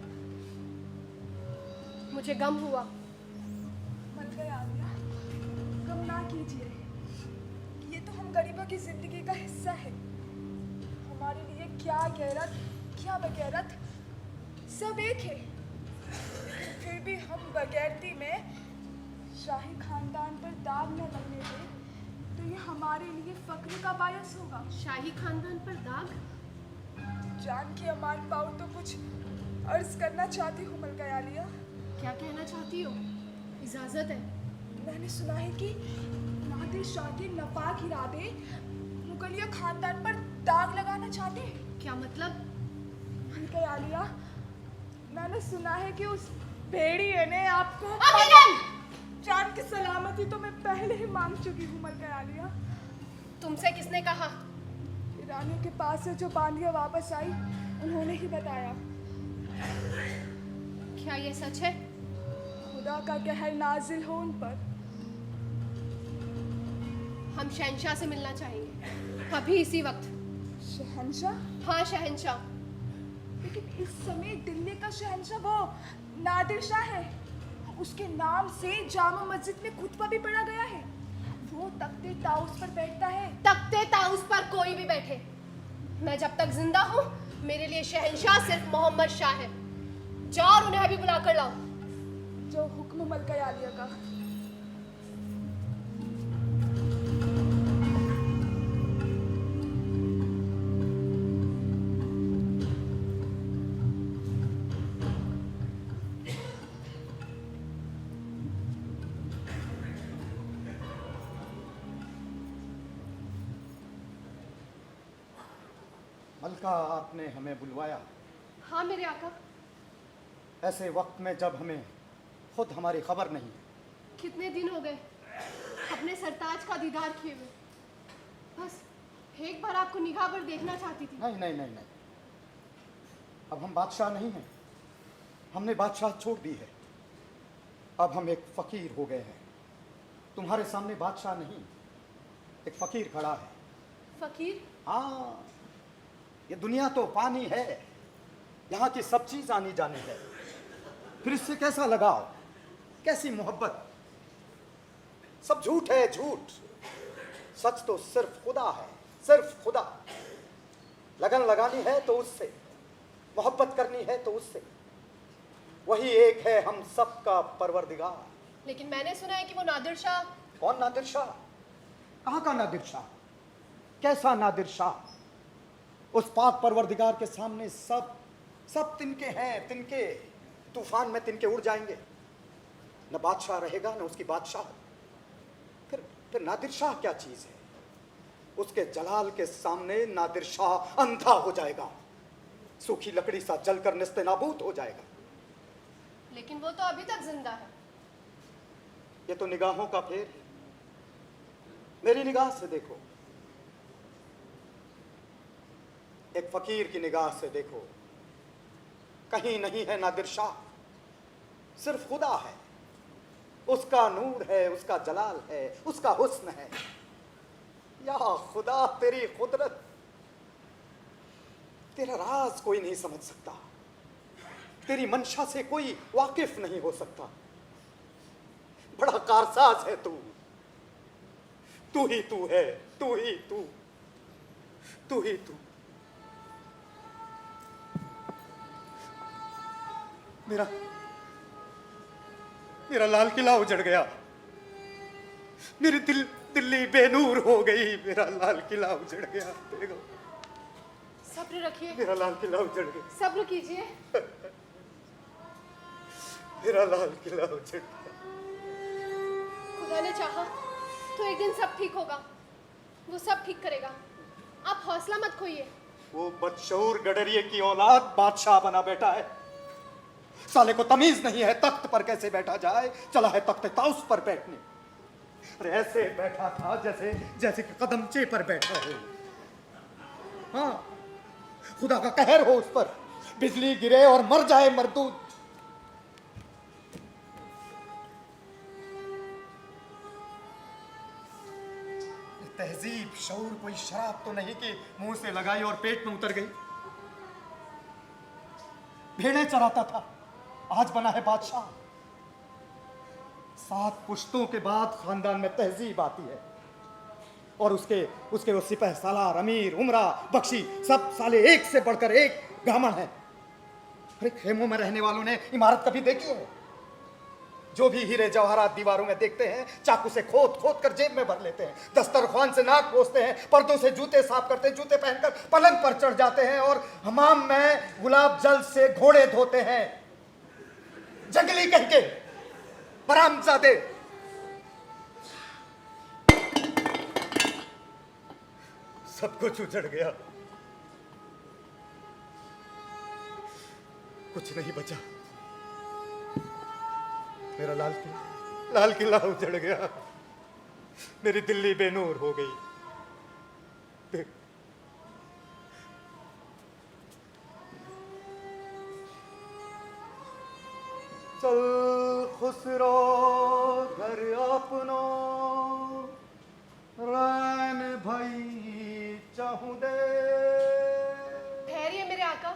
मुझे गम हुआ। मर गया आलिया, गम ना कीजिए। ये तो हम गरीबों की जिंदगी का हिस्सा है। हमारे लिए क्या गैरत क्या बगैरत सब एक है। फिर भी हम बगैरती में शाही खानदान पर दाग न लगने दें तो ये हमारे लिए फक्र का बायस होगा। शाही खानदान पर दाग? जान की अमान पाऊँ तो कुछ अर्ज करना चाहती हूँ मलका आलिया। क्या कहना चाहती हो? इजाजत है। मैंने सुना है कि नादिर शाह के नापाक इरादे मुगलिया खानदान पर दाग लगाना चाहते हैं। क्या मतलब? मलका आलिया, मैंने सुना है कि उस भेड़िए ने आपको जान की सलामती तो मैं पहले ही मांग चुकी हूँ मलका आलिया। तुमसे किसने कहा? रानी के पास से जो बांदिया वापस आई उन्होंने ही बताया। क्या ये सच है? खुदा का कहर नाजिल हो उन पर। हम शहंशाह से मिलना चाहेंगे, अभी इसी वक्त। शहंशाह? हाँ, शहंशाह। लेकिन इस समय दिल्ली का शहंशाह वो नादिर शाह है। उसके नाम से जामा मस्जिद में खुतबा भी पढ़ा गया है। वो तख्ते ताउस पर बैठता है। तख्ते ताउस पर कोई भी बैठे, मैं जब तक जिंदा हूँ मेरे लिए शहंशाह सिर्फ मोहम्मद शाह है। जाओ और उन्हें अभी बुला कर लाओ। जो हुक्म मलका आलिया का। मलका, आपने हमें बुलवाया? हाँ मेरे आका। ऐसे वक्त में जब हमें खुद हमारी खबर नहीं। कितने दिन हो गए अपने सरताज का दीदार किए हुए। बस एक बार आपको निगाह पर देखना चाहती थी। नहीं नहीं नहीं नहीं, अब हम बादशाह नहीं हैं। हमने बादशाह छोड़ दी है। अब हम एक फकीर हो गए हैं। तुम्हारे सामने बादशाह नहीं, एक फकीर खड़ा है। फकीर? हाँ, ये दुनिया तो पानी है, यहाँ की सब चीज आनी जानी है। फिर इससे कैसा लगाव, कैसी मोहब्बत? सब झूठ है, झूठ। सच तो सिर्फ खुदा है, सिर्फ खुदा। लगन लगानी है तो उससे, मोहब्बत करनी है तो उससे। वही एक है हम सबका परवरदिगार। लेकिन मैंने सुना है कि वो नादिर शाह। कौन नादिर शाह? कहाँ का नादिर शाह? कैसा नादिर शाह? उस पाक परवरदिगार के सामने सब तिनके हैं, तिनके। तूफान में तिनके उड़ जाएंगे। न बादशाह रहेगा न उसकी बादशाह। फिर नादिर शाह क्या चीज है? उसके जलाल के सामने नादिर शाह अंधा हो जाएगा, सूखी लकड़ी सा जलकर निस्ते नाबूद हो जाएगा। लेकिन वो तो अभी तक जिंदा है। ये तो निगाहों का फेर है। मेरी निगाह से देखो, एक फकीर की निगाह से देखो। कहीं नहीं है नादिर शाह, सिर्फ खुदा है। उसका नूर है, उसका जलाल है, उसका हुस्न है। या खुदा, तेरी कुदरत, तेरा राज कोई नहीं समझ सकता। तेरी मंशा से कोई वाकिफ नहीं हो सकता। बड़ा कारसाज है तू। तू ही तू है, तू ही तू, तू ही तू। मेरा लाल किला उजड़ गया। मेरी दिल्ली बेनूर हो गई, मेरा लाल किला उजड़ गया। देखो सब्र रखिए, मेरा लाल किला उजड़ गया, सब्र कीजिए। मेरा लाल किला उजड़ गया। खुदा ने चाहा तो एक दिन सब ठीक होगा, वो सब ठीक करेगा। आप हौसला मत खोइए। वो बदशऊर गडरिये की औलाद बादशाह बना बैठा है। साले को तमीज नहीं है तख्त पर कैसे बैठा जाए, चला है तख्त ताउस पर बैठने। अरे ऐसे बैठा था जैसे जैसे कि कदमचे पर बैठा हो। हाँ, खुदा का कहर हो उस पर, बिजली गिरे और मर जाए मरदूद। तहजीब शऊर कोई शराब तो नहीं कि मुंह से लगाई और पेट में उतर गई। भेड़ें चराता था, आज बना है बादशाह। 7 पुश्तों के बाद खानदान में तहजीब आती है। और उसके वो सिपह सालार, अमीर, उमरा, बख्शी, सब साले एक से बढ़कर एक गामण है। अरे खेमों में रहने वालों ने इमारत कभी देखी है? जो भी हीरे जवाहरात दीवारों में देखते हैं, चाकू से खोद खोद कर जेब में भर लेते हैं, दस्तरखान से नाक पोंछते हैं, पर्दों से जूते साफ करते हैं, जूते पहनकर पलंग पर चढ़ जाते हैं और हमाम में गुलाब जल से घोड़े धोते हैं। जंगली कह के हरामजादे। सब कुछ उजड़ गया, कुछ नहीं बचा। मेरा लाल किला उजड़ गया, मेरी दिल्ली बेनूर हो गई। देख, चल खुसरो घर अपनो, रैन भई चाहूं दे। ठहरिए मेरे आका।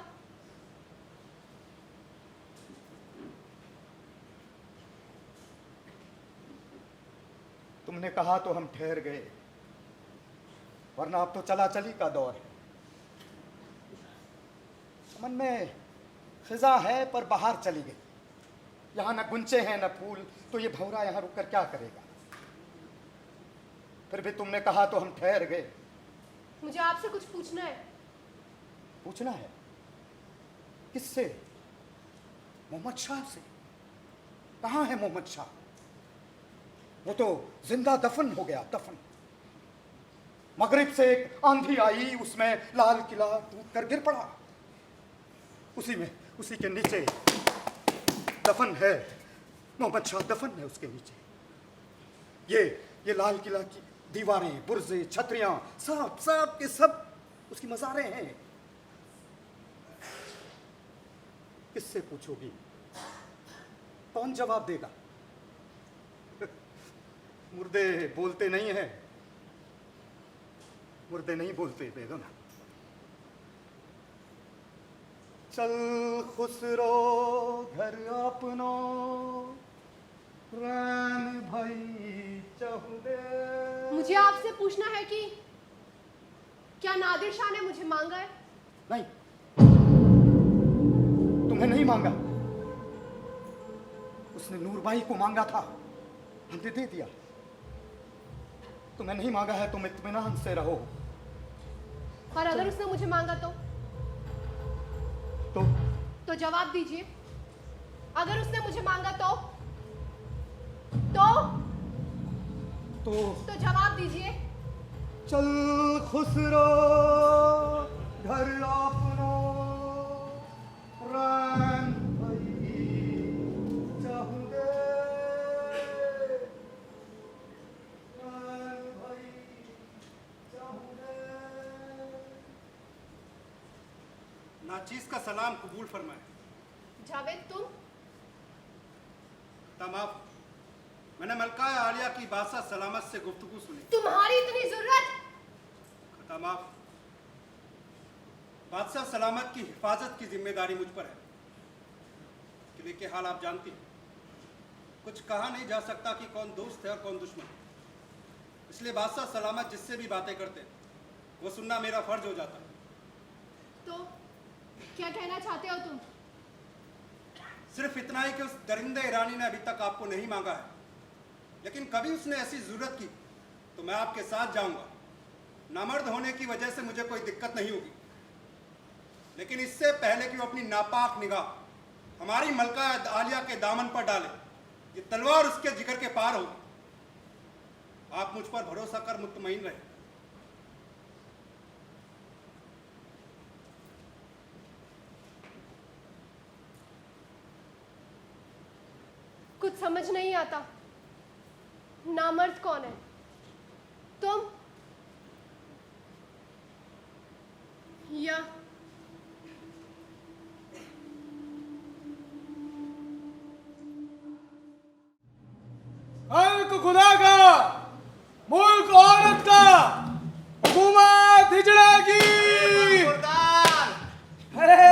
तुमने कहा तो हम ठहर गए, वरना अब तो चला चली का दौर है। मन में खिजा है पर बाहर चली गई। यहाँ न गुंचे हैं न फूल, तो ये भंवरा यहाँ रुककर क्या करेगा? फिर भी तुमने कहा तो हम ठहर गए। मुझे आपसे कुछ पूछना है। पूछना है? किससे? मोहम्मद शाह से। कहाँ है मोहम्मद शाह? वो तो जिंदा दफन हो गया, दफन। मगरिब से एक आंधी आई, उसमें लाल किला टूट कर गिर पड़ा। उसी के नीचे दफन है मोहम्मद शाह, दफन है उसके नीचे। ये लाल किला की दीवारें, बुर्जे, छतरियां, सब के सब उसकी मज़ारें हैं। किससे पूछोगी? कौन जवाब देगा? मुर्दे बोलते नहीं हैं, मुर्दे नहीं बोलते बेगम। चल खुसरो घर अपनो, रैन भई चाहूं दे। मुझे आपसे पूछना है कि क्या नादिर शाह ने मुझे मांगा है? नहीं, तुम्हें नहीं मांगा। उसने नूरबाई को मांगा था, हमने दे दिया। तुम्हें नहीं मांगा है, तुम इत्मीनान से रहो। और अगर उसने मुझे मांगा तो जवाब दीजिए। अगर उसने मुझे मांगा तो जवाब दीजिए। चल खुसरो घर अपनो, रैन भई चाहूं दे। रैन भई चाहूं दे। नाचीज का सलाम कबूल फरमाए। जावेद तुम? तमाम मैंने मलका आलिया की बादशाह सलामत से गुफ्तगू सुनी। तुम्हारी इतनी जरूरत? तमाम बादशाह सलामत की हिफाजत की जिम्मेदारी मुझ पर है। किले के हाल आप जानती हैं, कुछ कहा नहीं जा सकता कि कौन दोस्त है और कौन दुश्मन। इसलिए बादशाह सलामत जिससे भी बातें करते वो सुनना मेरा फर्ज हो जाता है। तो क्या कहना चाहते हो तुम? सिर्फ इतना ही कि उस दरिंदे ईरानी ने अभी तक आपको नहीं मांगा है, लेकिन कभी उसने ऐसी जरूरत की तो मैं आपके साथ जाऊंगा। नामर्द होने की वजह से मुझे कोई दिक्कत नहीं होगी, लेकिन इससे पहले कि वो अपनी नापाक निगाह हमारी मलका आलिया के दामन पर डाले, ये तलवार उसके जिगर के पार होगी। आप मुझ पर भरोसा कर मुतमईन रहे। कुछ समझ नहीं आता, नामर्द कौन है? तुम या मुल्क खुदा का, मुल्क औरत का, हुकूमत हिजड़ा की। अरे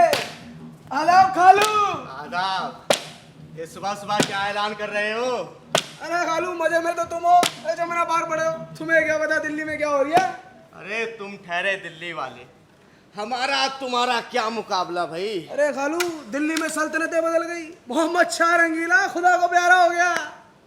आदाब खालू। आदाब। ये सुबह सुबह क्या ऐलान कर रहे हो? अरे खालू मजे में तो तुम हो, जब मेरा बाहर पड़े हो। तुम्हें क्या पता दिल्ली में क्या हो रही है? अरे तुम ठहरे दिल्ली वाले, हमारा तुम्हारा क्या मुकाबला भाई? अरे खालू दिल्ली में सल्तनतें बदल गई, मोहम्मद शाह रंगीला खुदा को प्यारा हो गया।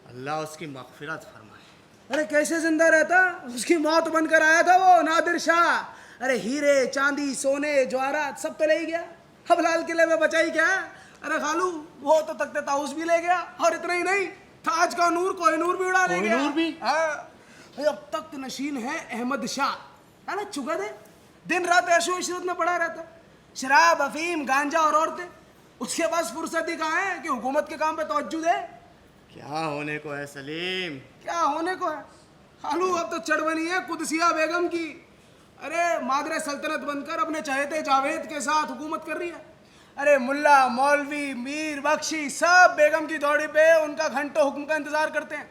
अल्लाह उसकी मगफिरत फरमाए। अरे कैसे जिंदा रहता, उसकी मौत बनकर आया था वो नादिर शाह। अरे हीरे चांदी सोने जवाहरात सब तो ले ही गया, अब लाल किले में बचाई क्या? अरे खालू वो तो तख्ते ताऊस भी ले गया, और इतना ही नहीं ताज का नूर कोहिनूर भी उड़ा ले गया। कोहिनूर भी? हाँ, अब तख्त नशीन है अहमद शाह, है ना? चुका दे, दिन रात ऐशो इशरत में पड़ा रहता, शराब अफीम गांजा और औरतें। उसके पास फुर्सत ही कहाँ है कि हुकूमत के काम पे तवज्जो दे। क्या होने को है सलीम? क्या होने को है खालू? अब तो चढ़ बनी है कुदसिया बेगम की। अरे मादरे सल्तनत बनकर अपने चहेते जावेद के साथ हुकूमत कर रही है। अरे मुल्ला मौलवी मीर बख्शी सब बेगम की दौड़ी पे उनका घंटों हुक्म का इंतजार करते हैं।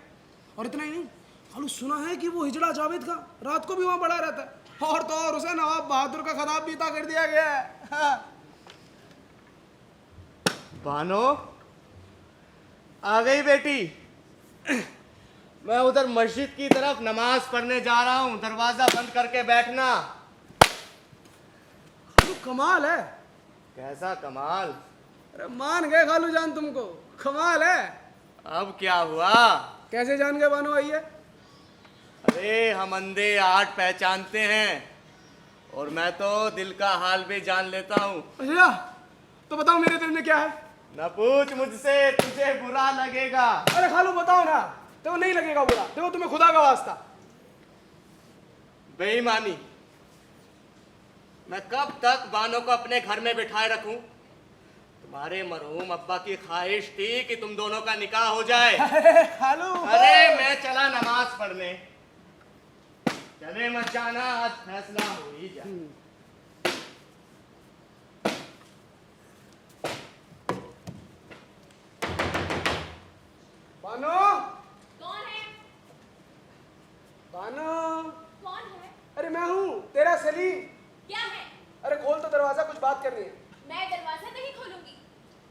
और इतना ही नहीं खालू, सुना है कि वो हिजड़ा जावेद का रात को भी वहां पड़ा रहता है, और तो और उसे नवाब बहादुर का खिताब भी अता कर दिया गया है। हाँ। बानो आ गई बेटी। मैं उधर मस्जिद की तरफ नमाज पढ़ने जा रहा हूँ, दरवाजा बंद करके बैठना। खालू कमाल है। कैसा कमाल? अरे मान गए खालू जान तुमको, कमाल है। अब क्या हुआ? कैसे जान गए बानो आइए? अरे हम अंधे आठ पहचानते हैं, और मैं तो दिल का हाल भी जान लेता हूँ। अच्छा तो बताओ मेरे दिल में क्या है? न पूछ मुझसे, तुझे बुरा लगेगा। अरे खालू बताओ ना, तो नहीं लगेगा बुरा। देखो तुम्हें खुदा का वास्ता। बेईमानी। मैं कब तक बानो को अपने घर में बिठाए रखूं? तुम्हारे मरहूम अब्बा की ख्वाहिश थी कि तुम दोनों का निकाह हो जाए। खालू अरे मैं चला नमाज पढ़ने, चले मत जाना, आज फैसला हो ही जाए। बानो। कौन है? बानो। कौन है? अरे मैं हूँ तेरा सलीम। क्या है? अरे खोल तो दरवाजा, कुछ बात करनी है। मैं दरवाजा नहीं खोलूंगी।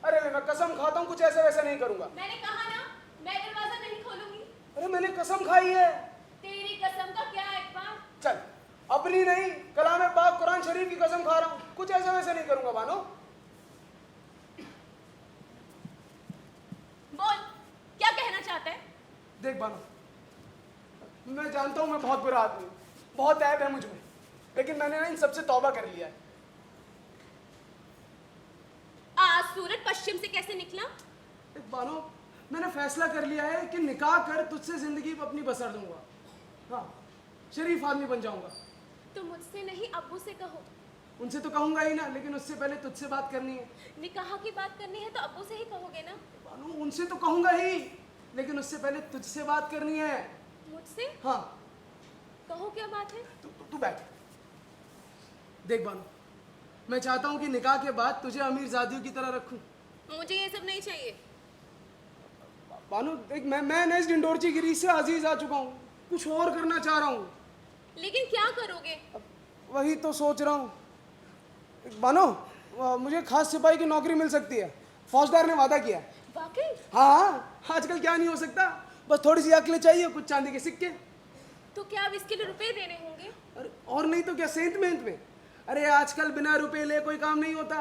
अरे मैं कसम खाता हूँ कुछ ऐसा वैसा नहीं करूंगा। मैंने कहा ना, मैं दरवाजा नहीं खोलूंगी। अरे मैंने कसम खाई है। तेरी कसम का क्या एतबार? चल अपनी नहीं, कलाम पाक कुरान शरीफ की कसम खा रहा हूँ, कुछ ऐसा वैसा नहीं करूंगा। बानो बोल, क्या कहना चाहता है? देख बानो, मैं जानता हूँ मैं बहुत बुरा आदमी हूँ, बहुत ऐब है मुझ में, लेकिन मैंने ना इन सबसे तौबा कर लिया है। आज सूरज पश्चिम से कैसे निकला? देख बानो, मैंने फैसला कर लिया है कि निकाह कर तुझसे जिंदगी अपनी बसर दूंगा। हाँ, शरीफ आदमी बन जाऊंगा। तो मुझसे नहीं, अब्बू से कहो। उनसे तो कहूंगा ही ना, लेकिन उससे पहले तुझसे बात करनी है। निकाह की बात करनी है तो अब्बू से ही कहोगे ना? बानो उनसे तो कहूंगा ही, लेकिन उससे पहले तुझसे बात करनी है। मुझसे? हाँ। कहो क्या बात है? तू बैठ। देख बानो, मैं चाहता हूँ कि निकाह के बाद तुझे अमीर जादियों की तरह रखूं। मुझे ये सब नहीं चाहिए। बानो देख, मैं नेक्स्ट इंडोरची गिरी से अजीज आ चुका हूँ, कुछ और करना चाह रहा हूँ। लेकिन क्या करोगे? वही तो सोच रहा हूँ। बानो, मुझे खास सिपाही की नौकरी मिल सकती है, फौजदार ने वादा किया है। वाकई? हाँ, आजकल क्या नहीं हो सकता, बस थोड़ी सी अक्ल चाहिए, कुछ चांदी के सिक्के। तो क्या अब इसके लिए रुपए देने होंगे? अरे और नहीं तो क्या, सेंत मेंत में। अरे आजकल बिना रुपए ले कोई काम नहीं होता,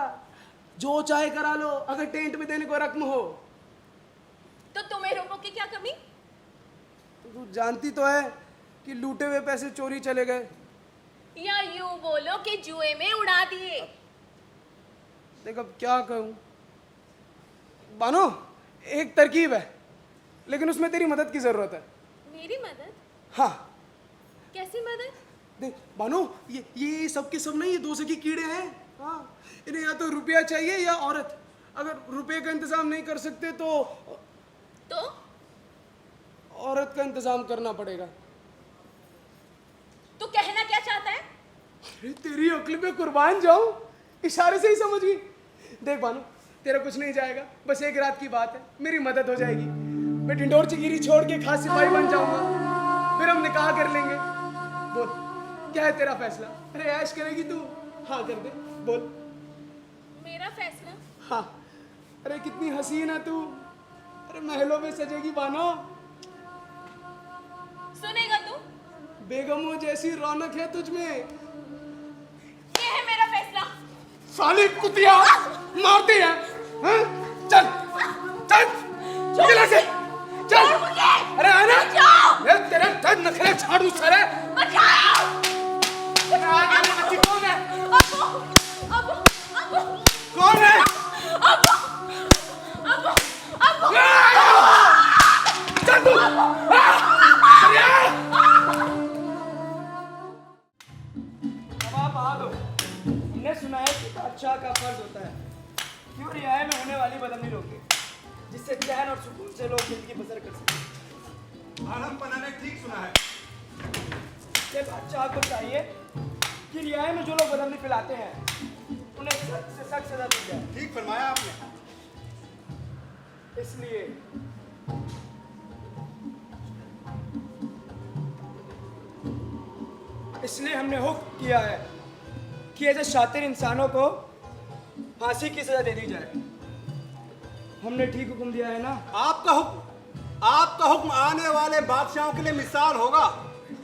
जो चाहे करा लो, अगर टेंट में देने को रकम हो। तो तुम्हें रुपयों की क्या कमी? तू जानती तो है कि लूटे हुए पैसे चोरी चले गए। या यूं बोलो कि जुए में उड़ा दिए। देख अब क्या कहूँ बानो, एक तरकीब है लेकिन उसमें तेरी मदद की जरूरत है। मेरी मदद? हाँ कैसी मदद? देख बानो, ये सब के सब नहीं, ये दो सकी कीड़े हैं। हाँ, इन्हें या तो रुपया चाहिए या औरत। अगर रुपये का इंतजाम नहीं कर सकते तो औरत का इंतजाम करना पड़ेगा। तू कहना क्या चाहता है? अरे तेरी अक्ल पे कुर्बान जाऊं, इशारे से ही समझ गई। देख बानो, तेरा कुछ नहीं जाएगा, बस एक रात की बात है, मेरी मदद हो जाएगी। मैं ढिंडोर चिगिरी छोड़ के खास सिपाही बन जाऊंगा, फिर हम निकाह कर लेंगे। बोल क्या है तेरा फैसला? अरे ऐश करेगी तू? हाँ कर दे, बोल। मेरा फैसला? हाँ। अरे कितनी हसीन है तू, अरे महलों में सजेगी बानो। सुनेगा तू? बेगमों जैसी रौनक है तुझ में। ये है मेरा फैसला। साली कुतिया मारती है, हाँ? चल चल चल से चल। अरे आना, ये तेरे नखरे झाड़ू सारे। कौन है? कौन है? चल तू। हमने सुना है कि बादशाह का फर्ज होता है कि वो रियाए में होने वाली बदमनी रोके, जिससे चैन और सुकून से लोग जिंदगी बसर कर सकें। आलम पना ने ठीक सुना है। ये बादशाह को चाहिए कि रियाए में जो लोग बदमनी फैलाते हैं उन्हें सख्त से सख्त सजा दी जाए। ठीक फरमाया आपने। इसलिए हमने हुक्म किया है कि ऐसे शातिर इंसानों को फांसी की सजा दे दी जाए। हमने ठीक हुक्म दिया है ना? आपका हुक्म आने वाले बादशाहों के लिए मिसाल होगा।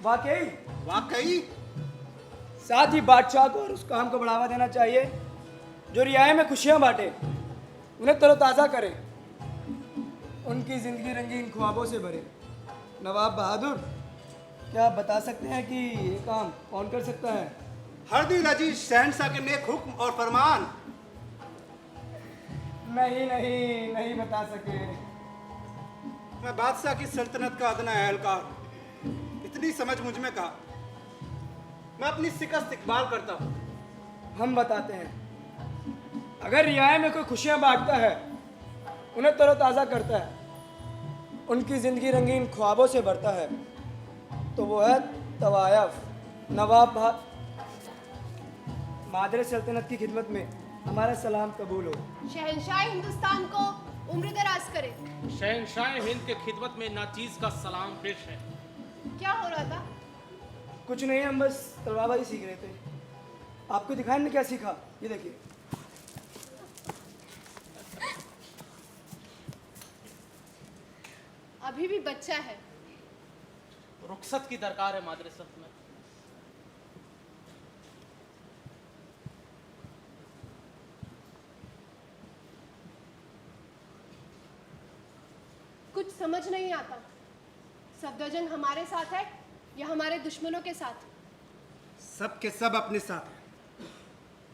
वाकई वाकई। साथ ही बादशाह को और उस काम को बढ़ावा देना चाहिए जो रियाए में खुशियां बांटे, उन्हें तरोताज़ा करे, उनकी जिंदगी रंगीन ख्वाबों से भरे। नवाब बहादुर, क्या आप बता सकते हैं कि ये काम कौन कर सकता है? हर दिल अजीज शहंशाह के नेक हुक्म और फरमान। नहीं बता सके। मैं बादशाह की सल्तनत का अदना एहलकार, इतनी समझ मुझ में कहा, मैं अपनी शिकस्त इकबाल करता हूँ। हम बताते हैं, अगर रियाए में कोई खुशियां बांटता है, उन्हें तरोताज़ा करता है, उनकी ज़िंदगी रंगीन ख्वाबों से भरता है, तो वो है तवायफ। नवाब मादरे सल्तनत की खिदमत में हमारा सलाम कबूल हो। शहंशाह हिंदुस्तान को उम्र दराज करे। शहंशाह हिंद के खिदमत में नाचीज का सलाम पेश है। क्या हो रहा था? कुछ नहीं, हम बस तलवारबाजी सीख रहे थे। आपको दिखाएं ने क्या सीखा, ये देखिए। अभी भी बच्चा है। रुखसत की दरकार है मादरे सल्तनत। कुछ समझ नहीं आता, सफदरजंग हमारे साथ है या हमारे दुश्मनों के साथ? सब के सब अपने साथ हैं।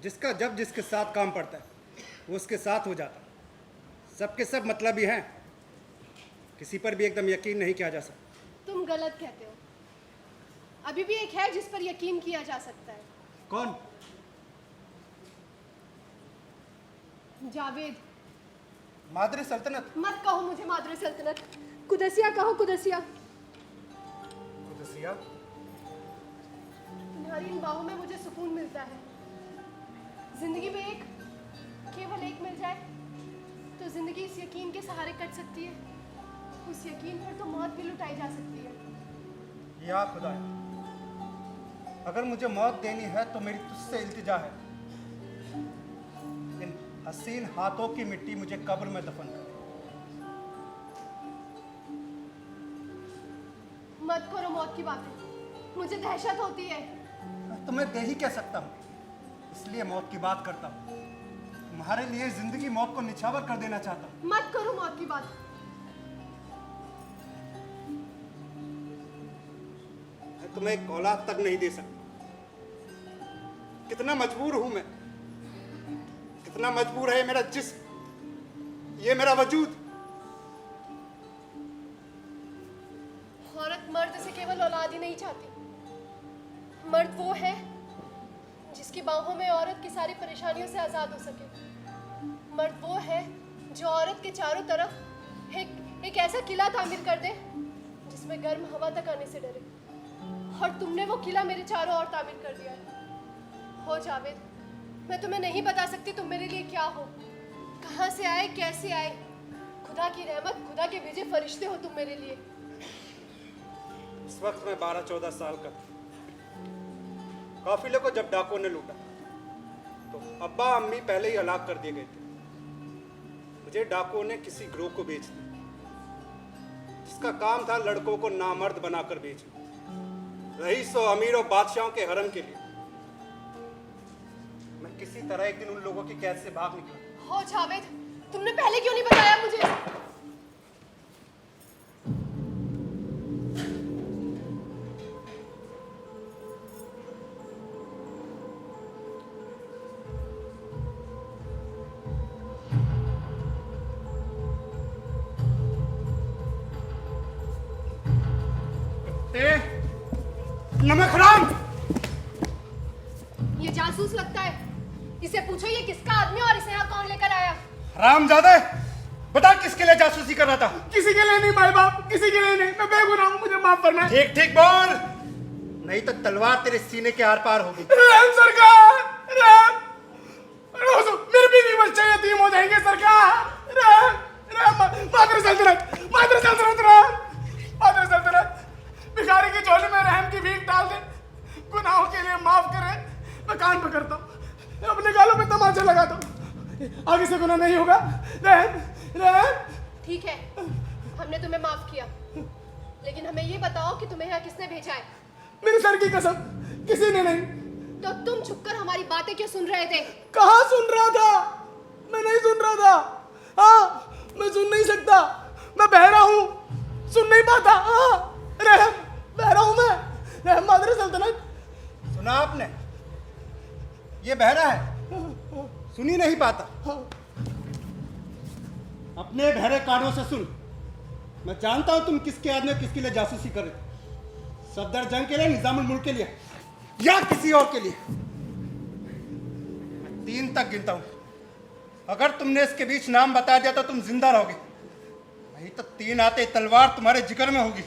जिसका जब जिसके साथ काम पड़ता है वो उसके साथ हो जाता है। सबके सब मतलबी हैं, किसी पर भी एकदम यकीन नहीं किया जा सकता। तुम गलत कहते हो। अभी भी एक है जिस पर यकीन किया जा सकता है। कौन? जावेद। मादरे सल्तनत? मत कहो मुझे मादरे सल्तनत, कुदसिया कहो, कुदसिया। कुदसिया? तुम्हारी इन बाहों में मुझे सुकून मिलता है। जिंदगी में केवल एक मिल जाए तो जिंदगी इस यकीन के सहारे कट सकती है। उस यकीन पर तो मौत भी लुटाई जा सकती है। या खुदा, अगर मुझे मौत देनी है तो मेरी तुझसे इल्तिजा है, इन हसीन हाथों की मिट्टी मुझे कब्र में दफन कर। मत करो मौत की बातें, मुझे दहशत होती है। मैं तुम्हें दे ही कह सकता हूँ, इसलिए मौत की बात करता हूँ। तुम्हारे लिए जिंदगी मौत को निछावर कर देना चाहता हूँ। मत करो मौत की बात। तुम्हें एक औलाद तक नहीं दे सकता। कितना मजबूर हूं मैं, कितना मजबूर है मेरा जिस्म, ये मेरा वजूद। औरत मर्द से केवल औलाद ही नहीं चाहती, मर्द वो है जिसकी बाहों में औरत की सारी परेशानियों से आज़ाद हो सके। मर्द वो है जो औरत के चारों तरफ एक ऐसा किला तामीर कर दे जिसमें गर्म हवा तक आने से डरे। और तुमने वो किला मेरे चारों ओर तामीर कर दिया है। हो जावेद, मैं तुम्हें नहीं बता सकती तुम मेरे लिए क्या हो, कहाँ से आए, कैसे आए। खुदा की रहमत, खुदा के भेजे फरिश्ते हो तुम मेरे लिए। इस वक्त मैं 12-14 साल का। काफिले को जब डाकुओं ने लूटा तो अब्बा अम्मी पहले ही हलाक कर दिए गए थे। मुझे डाकुओं ने किसी गिरोह को बेच दिया जिसका काम था लड़कों को नामर्द बनाकर बेचना, रईसों, अमीरों, बादशाहों के हरम के लिए। मैं किसी तरह एक दिन उन लोगों की कैद से भाग निकला। हो जावेद, तुमने पहले क्यों नहीं बताया मुझे? नमक हराम! ये जासूस लगता है। इसे पूछो ये किसका आदमी और इसे यहाँ कौन लेकर आया? हरामजादे, बता किसके लिए जासूसी कर रहा था? किसी के लिए नहीं भाई बाप, किसी के लिए नहीं। मैं बेगुनाह हूँ, मुझे माफ करना। ठीक ठीक बोल, नहीं तो तलवार तेरे सीने के आर पार होगी। राम सरकार, राम, मेरे बीवी बच्चे यतीम हो जाएंगे सरकार। राम, राम, मातृ सल्तनत, मातृ सल्तनत, राम, मातृ सल्तनत। भिखारी की झोली में रहम की भीख डाल दे, गुनाहों के लिए माफ करे। मैं कान पकड़ता हूँ, अपने गालों में तमाचा लगाता हूँ, आगे से गुनाह नहीं होगा। रहम, रहम। ठीक है, हमने तुम्हें माफ किया, लेकिन हमें ये बताओ कि तुम्हें यहाँ किसने भेजा है? मेरे सर की कसम, किसी ने नहीं। तो तुम छुपकर हमारी बातें क्यों सुन रहे थे? कहाँ सुन रहा था? मैं नहीं सुन रहा था। हाँ, मैं सुन नहीं सकता, मैं बहरा हूँ, सुन नहीं पाता। हाँ, रहम, बहरा हूँ मैं। रहम, मादर सल्तनत। सुना आपने? ये बहरा है, सुन ही नहीं पाता। अपने बहरे कानों से सुन। मैं जानता हूं तुम किसके आदमी हो, किसके लिए जासूसी कर रहे हो। सफदर जंग के लिए, निजामुल मुल्क के लिए, या किसी और के लिए। मैं 3 तक गिनता हूं। अगर तुमने इसके बीच नाम बता दिया तो तुम जिंदा रहोगे, नहीं तो 3 आते तलवार तुम्हारे जिगर में होगी।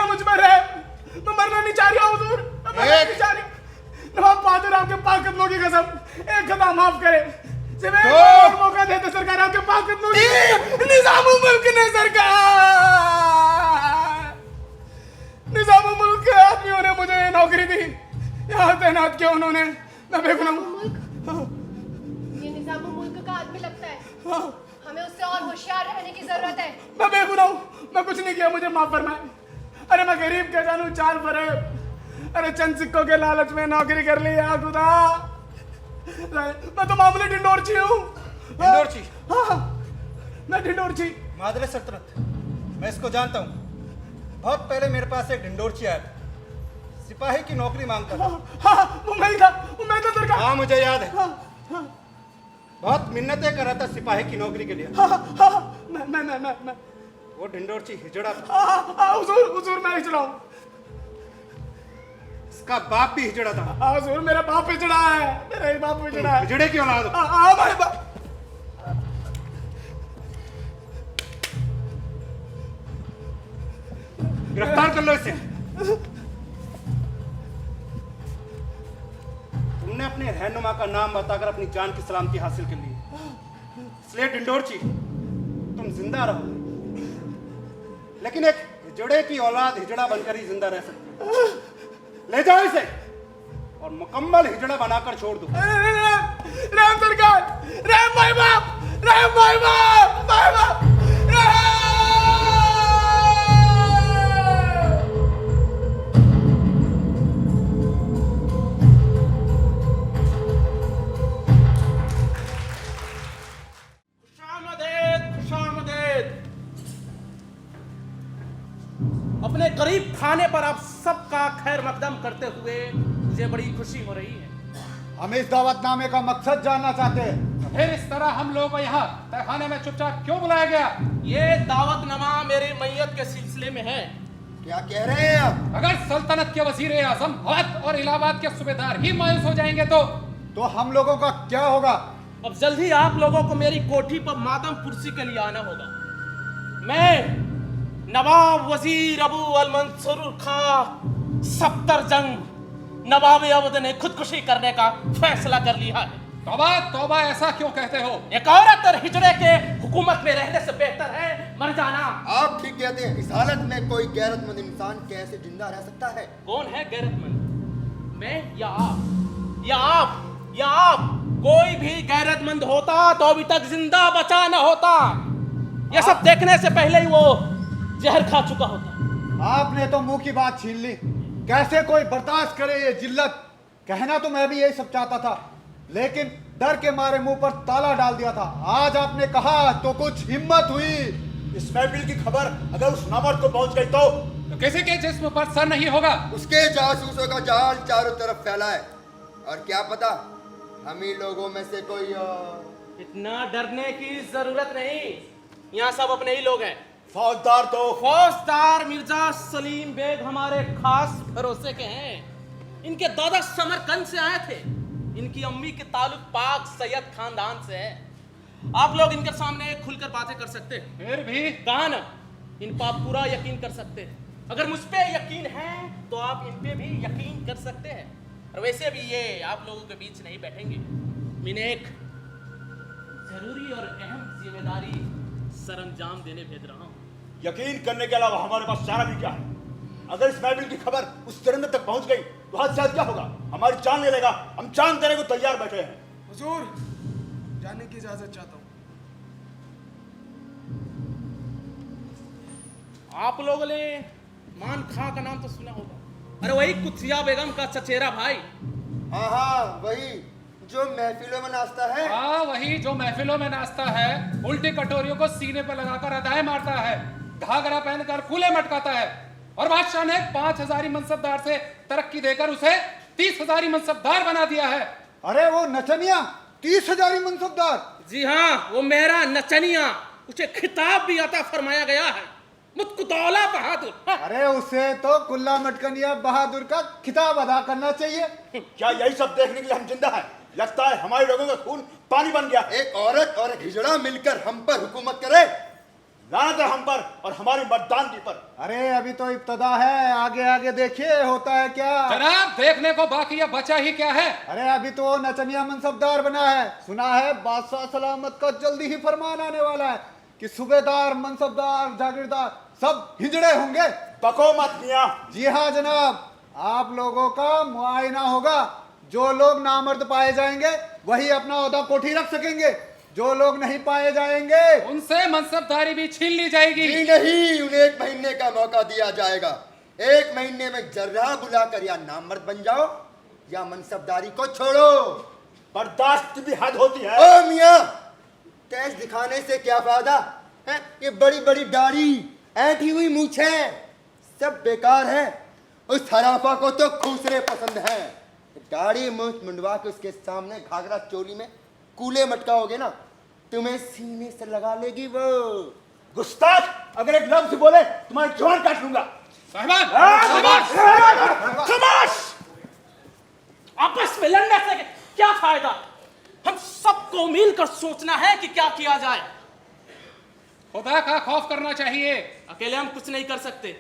मुझ पर है, मैं मरना नहीं चाह रही हूँ हुजूर, मैं मरना नहीं चाह रही। नवाब बहादुर आपके पाक कदमों की कसम, एक खता माफ करे, सिर्फ एक और मौका देते सरकार, आपके पाक कदमों की। निजामुल मुल्क ने सरकार, निजामुल मुल्क के आदमियों ने मुझे नौकरी दी, यहाँ तैनात किया उन्होंने। मैं बेगुनाह हूँ। ये निजामुल मुल्क का आदमी लगता है, हमें उससे और होशियार रहने की जरूरत है। मैं बेगुनाह हूँ, मैं कुछ नहीं किया, मुझे माफ फरमाए। अरे मैं गरीब क्या जानू, चाल फरेब, अरे चंद सिक्कों के लालच में नौकरी कर ली है खुदा। मैं तो मामूली ढिंडोरची हूँ। ढिंडोरची? हाँ, मैं ढिंडोरची। मादर सल्तनत, मैं इसको जानता हूँ। बहुत पहले मेरे पास एक ढिंडोरची आया था, सिपाही की नौकरी मांगता था। हाँ, वो मैं था सरकार। हाँ, मुझे याद है। बहुत मिन्नतें कर रहा था सिपाही की नौकरी के लिए। मैं वो ढिंडोरची हिजड़ा था। हुजूर मैं हिजड़ा हूँ। इसका बाप भी हिजड़ा था। हुजूर मेरा बाप हिजड़ा है, मेरा ही बाप हिजड़ा है। हिजड़े की औलाद हो। हमारे बाप। गिरफ्तार कर लो इसे। तुमने अपने रहनुमा का नाम बताकर अपनी जान की सलामती हासिल कर ली, इसलिए ढिंडोरची तुम जिंदा रहो, लेकिन एक हिजड़े की औलाद हिजड़ा बनकर ही जिंदा रह सकती। ले जाओ इसे और मुकम्मल हिजड़ा बनाकर छोड़ दो। राम सरकार, राम भाई बाप, राम भाई बाप, भाई बाप, अपने गरीब खाने पर आप सबका खैर मकदम करते हुए मुझे बड़ी खुशी हो रही है। हम इस दावतनामे का मकसद जानना चाहते हैं। फिर इस तरह हम लोगों को यहाँ तहखाने में चुपचाप क्यों बुलाया गया? ये दावतनामा मेरी मैयत के सिलसिले में है। क्या कह रहे हैं आप? अगर सल्तनत के वजीर आजम अवध और इलाहाबाद के सूबेदार ही मायूस हो जाएंगे तो हम लोगों का क्या होगा? अब जल्द ही आप लोगों को मेरी कोठी पर मातम कुर्सी के लिए आना होगा। मैं नवाब वजीर अबू अल मंसूर खां सफ्दरजंग नवाब अवध ने खुदकुशी करने का फैसला कर लिया है। तौबा तौबा, ऐसा क्यों कहते हो? एक औरत और हिजड़े के हुकूमत में रहने से बेहतर है मर जाना। आप ठीक कहते हैं। इस हालत में कोई गैरतमंद इंसान कैसे जिंदा रह सकता है? कौन है गैरतमंद, मैं या आप? या आप? कोई भी गैरतमंद होता तो अभी तक जिंदा बचा न होता। यह सब देखने से पहले ही वो जहर खा चुका होता। आपने तो मुंह की बात छीन ली। कैसे कोई बर्दाश्त करे ये जिल्लत? कहना तो मैं भी यही सब चाहता था, लेकिन डर के मारे मुंह पर ताला डाल दिया था। आज आपने कहा तो कुछ हिम्मत हुई। इस महफिल की खबर अगर उस नामर्द को पहुंच गई तो किसी के जिस्म पर सर नहीं होगा। उसके जासूसों का जाल चारों तरफ फैला है, और क्या पता हम ही लोगों में से कोई और। इतना डरने की जरूरत नहीं, यहाँ सब अपने ही लोग हैं। फौजदार मिर्जा सलीम बेग हमारे खास भरोसे के हैं। इनके दादा समरकंद से आए थे। इनकी अम्मी के ताल्लुक पाक सैयद खानदान से है। आप लोग इनके सामने खुलकर बातें कर सकते हैं। फिर भी कहा ना, इन पर आप पूरा यकीन कर सकते हैं। अगर मुझ पे यकीन है तो आप इन पे भी यकीन कर सकते हैं। और वैसे भी ये आप लोगों के बीच नहीं बैठेंगे। मैंने एक जरूरी और अहम जिम्मेदारी सरंजाम देने भेज रहा हूँ। यकीन करने के अलावा हमारे पास चारा भी क्या है? अगर इस महफिल की खबर उस दरिंदे तक पहुंच गई तो हादसा क्या होगा? हमारी जान ले लेगा। हम जान देने को तैयार बैठे हैं। हुजूर, जाने की इजाजत चाहता हूँ। आप लोगों ने मान खां का नाम तो सुना होगा। अरे वही कुत्सिया बेगम का चचेरा भाई। हाँ, वही जो महफिलों में नाचता है। हाँ, वही जो महफिलों में नाचता है, उल्टी कटोरियों को सीने पर लगाकर अदाएं मारता है, घाघरा पहनकर फूले मटकाता है, और बादशाह ने 5000 मनसबदार से तरक्की देकर उसे 30,000 मनसबदार बना दिया है। अरे वो नचनिया 30,000 मनसबदार? जी हाँ, वो मेरा नचनिया। उसे खिताब भी अता फरमाया गया है, मुत्कुदौला बहादुर। अरे उसे तो कुल्ला मटकनिया बहादुर का खिताब अदा करना चाहिए। क्या यही सब देखने के लिए हम जिंदा हैं? लगता है हमारे लोगों का खून पानी बन गया। एक औरत और एक हिजड़ा मिलकर हम पर हुकूमत करे। लानत है हम पर और हमारी मर्दानगी पर। अरे अभी तो इब्तदा है, आगे आगे देखिए होता है क्या। जनाब, देखने को बाकी है, बचा ही क्या है? अरे अभी तो नचनिया मनसबदार बना है। सुना है बादशाह सलामत का जल्दी ही फरमान आने वाला है कि सूबेदार, मनसबदार, जागीरदार सब हिजड़े होंगे। बको मत मियां। जी हाँ जनाब, आप लोगों का मुआयना होगा। जो लोग नामर्द पाए जाएंगे वही अपना ओहदा कोठी रख सकेंगे। जो लोग नहीं पाए जाएंगे उनसे मनसबदारी भी छीन ली जाएगी। जी नहीं, उन्हें 1 महीने का मौका दिया जाएगा। 1 महीने में जर्रा बुलाकर या नामर्द बन जाओ या मनसबदारी को छोड़ो। बर्दाश्त की भी हद होती है। ओ मियां, तेज दिखाने से क्या फायदा है? ये बड़ी बड़ी दाढ़ी, ऐंठी हुई मूछे सब बेकार है। उस हराफा को तो खूसरे पसंद हैं। दाढ़ी मूछ मुंडवा के उसके सामने घाघरा चोली में कूले मटकाओगे ना, तुम्हें सीने से लगा लेगी वो। गुस्ताख, अगर एक लफ्ज बोले तुम्हारी जान काट लूंगा। खामोश! आपस में लड़ने से क्या फायदा? हम सबको मिलकर सोचना है कि क्या किया जाए। खुदा का खौफ करना चाहिए। अकेले हम कुछ नहीं कर सकते।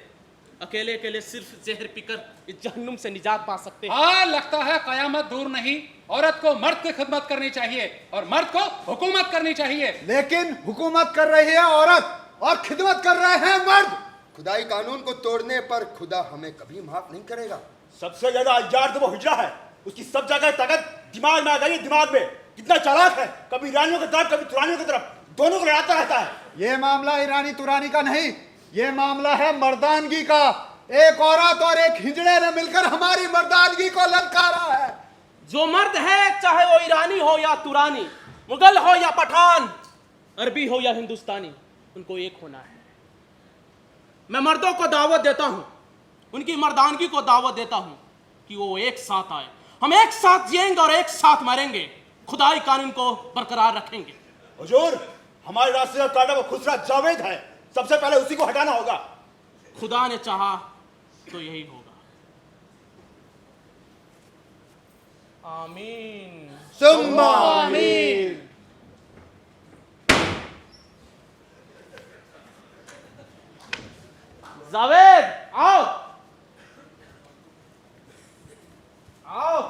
अकेले अकेले सिर्फ जहर पीकर इस जहन्नुम से निजात पा सकते हैं। हाँ, लगता है कयामत दूर नहीं। औरत को मर्द की खिदमत करनी चाहिए और मर्द को हुकूमत करनी चाहिए। लेकिन हुकूमत कर रही है औरत और खिदमत कर रहे हैं मर्द। खुदाई कानून को तोड़ने पर खुदा हमें कभी माफ नहीं करेगा। सबसे ज्यादा अय्यार तो वो हिजड़ा है। उसकी सब जगह ताकत दिमाग में आ गई। दिमाग में कितना चालाक है, कभी ईरानियों की तरफ कभी तुरानियों की तरफ, दोनों को लड़ाता रहता है। ये मामला ईरानी तुरानी का नहीं, ये मामला है मर्दानगी का। एक औरत और एक हिजड़े ने मिलकर हमारी मर्दानगी को ललकारा है। जो मर्द है, चाहे वो ईरानी हो या तुरानी, मुगल हो या पठान, अरबी हो या हिंदुस्तानी, उनको एक होना है। मैं मर्दों को दावत देता हूं, उनकी मर्दानगी को दावत देता हूं कि वो एक साथ आए। हम एक साथ जिएंगे और एक साथ मरेंगे, खुदाई कानून को बरकरार रखेंगे। हुजूर, हमारे रास्ते का काटा वो खुसरा जावेद है, सबसे पहले उसी को हटाना होगा। खुदा ने चाहा तो यही होगा। आमीन सुम्मा आमीन। जावेद आओ आओ।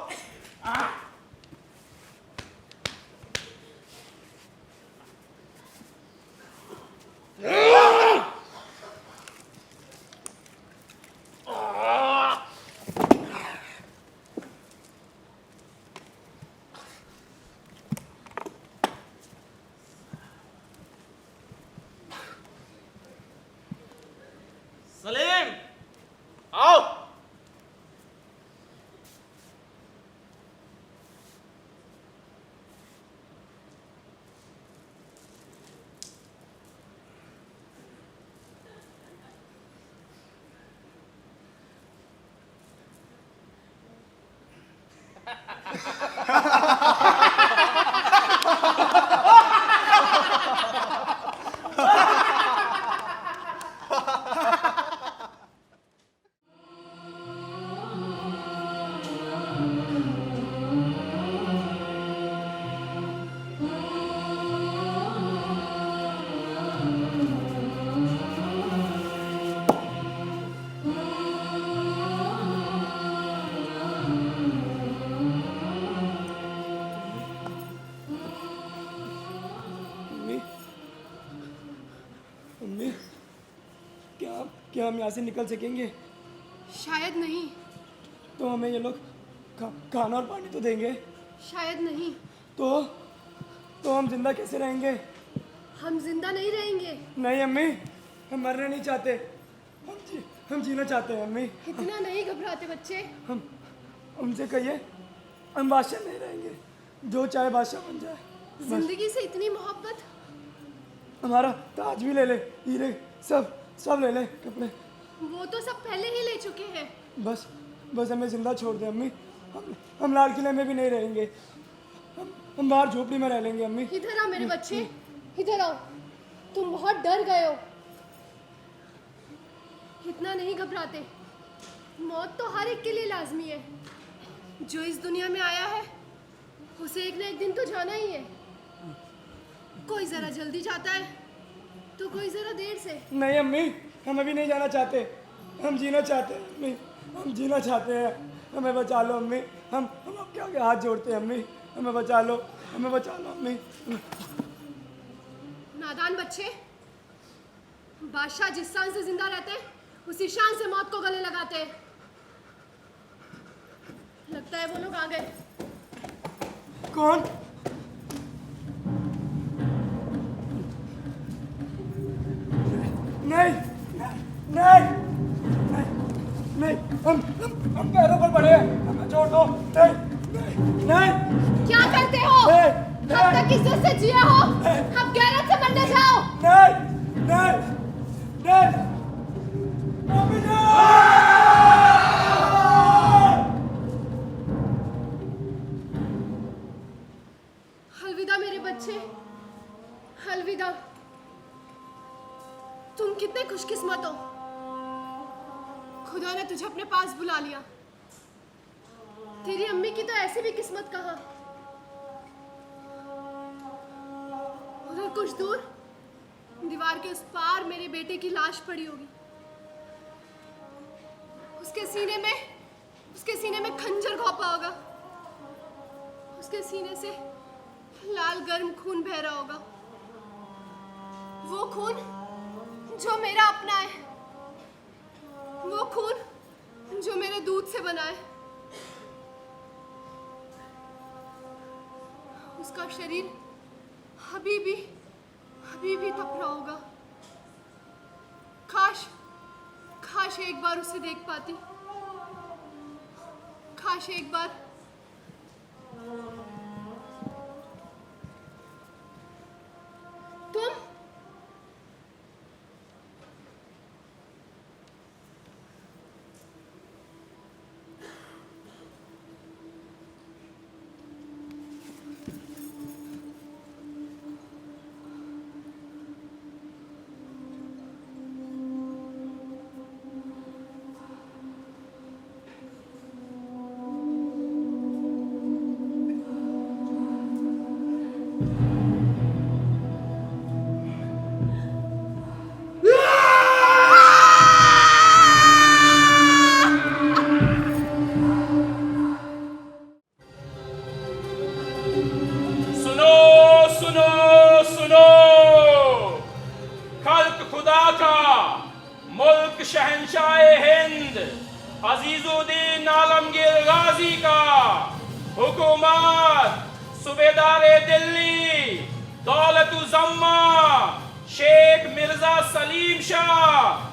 सलीम आओ। मम्मी, क्या हम यहाँ से निकल सकेंगे? शायद नहीं। तो हमें ये लोग खाना और पानी तो देंगे? शायद नहीं। तो हम जिंदा कैसे रहेंगे? हम जिंदा नहीं रहेंगे। नहीं अम्मी, हम मरना नहीं चाहते, हम जीना चाहते हैं अम्मी। इतना नहीं घबराते बच्चे। हमसे कहिए, हम बादशाह नहीं रहेंगे, जो चाहे बादशाह बन जाए। जिंदगी से इतनी मोहब्बत। हमारा ताज भी ले ले, हीरे सब ले ले, कपड़े। वो तो सब पहले ही ले चुके हैं। बस हमें जिंदा छोड़ दे अम्मी। हम लाल किले में भी नहीं रहेंगे, हम बाहर झोपड़ी में रह लेंगे अम्मी। इधर आओ मेरे बच्चे, इधर आओ। तुम बहुत डर गए हो। इतना नहीं घबराते। मौत तो हर एक के लिए लाजमी है। जो इस दुनिया में आया है उसे एक ना एक दिन तो जाना ही है। कोई जरा जल्दी जाता है तो कोई जरा देर से। नहीं अम्मी, हम अभी नहीं जाना चाहते, हम जीना चाहते हैं अम्मी, हम जीना चाहते हैं। हमें बचा लो अम्मी, हम आपके आगे हाथ जोड़ते हैं अम्मी, हमें बचा लो अम्मी। नादान बच्चे, बादशाह जिस शान से जिंदा रहते हैं उसी शान से मौत को गले लगाते हैं। लगता है वो लोग आ गए। कौन? नहीं, हम पैरों पर पड़े हैं, हमें छोड़ दो। नहीं। क्या करते हो? अब तक इज्जत से जिया हो, अब गैरत से मरने जाओ। नहीं। अलविदा मेरे बच्चे, अलविदा। तुम कितने खुशकिस्मत हो, खुदा ने तुझे अपने पास बुला लिया। तेरी अम्मी की तो ऐसी भी किस्मत कहाँ। उधर कुछ दूर दीवार के उस पार मेरे बेटे की लाश पड़ी होगी। उसके सीने में खंजर घोंपा होगा। उसके सीने से लाल गर्म खून बह रहा होगा। वो खून जो मेरा अपना है, वो खून जो मेरे दूध से बना है। उसका शरीर अभी भी तप रहा होगा। काश एक बार उसे देख पाती। काश एक बार। मुल्क शहंशाह हिंद अजीजुद्दीन आलमगीर गाजी का, हुकूमत सूबेदार दिल्ली दौलतुज़्ज़मा शेख मिर्जा सलीम शाह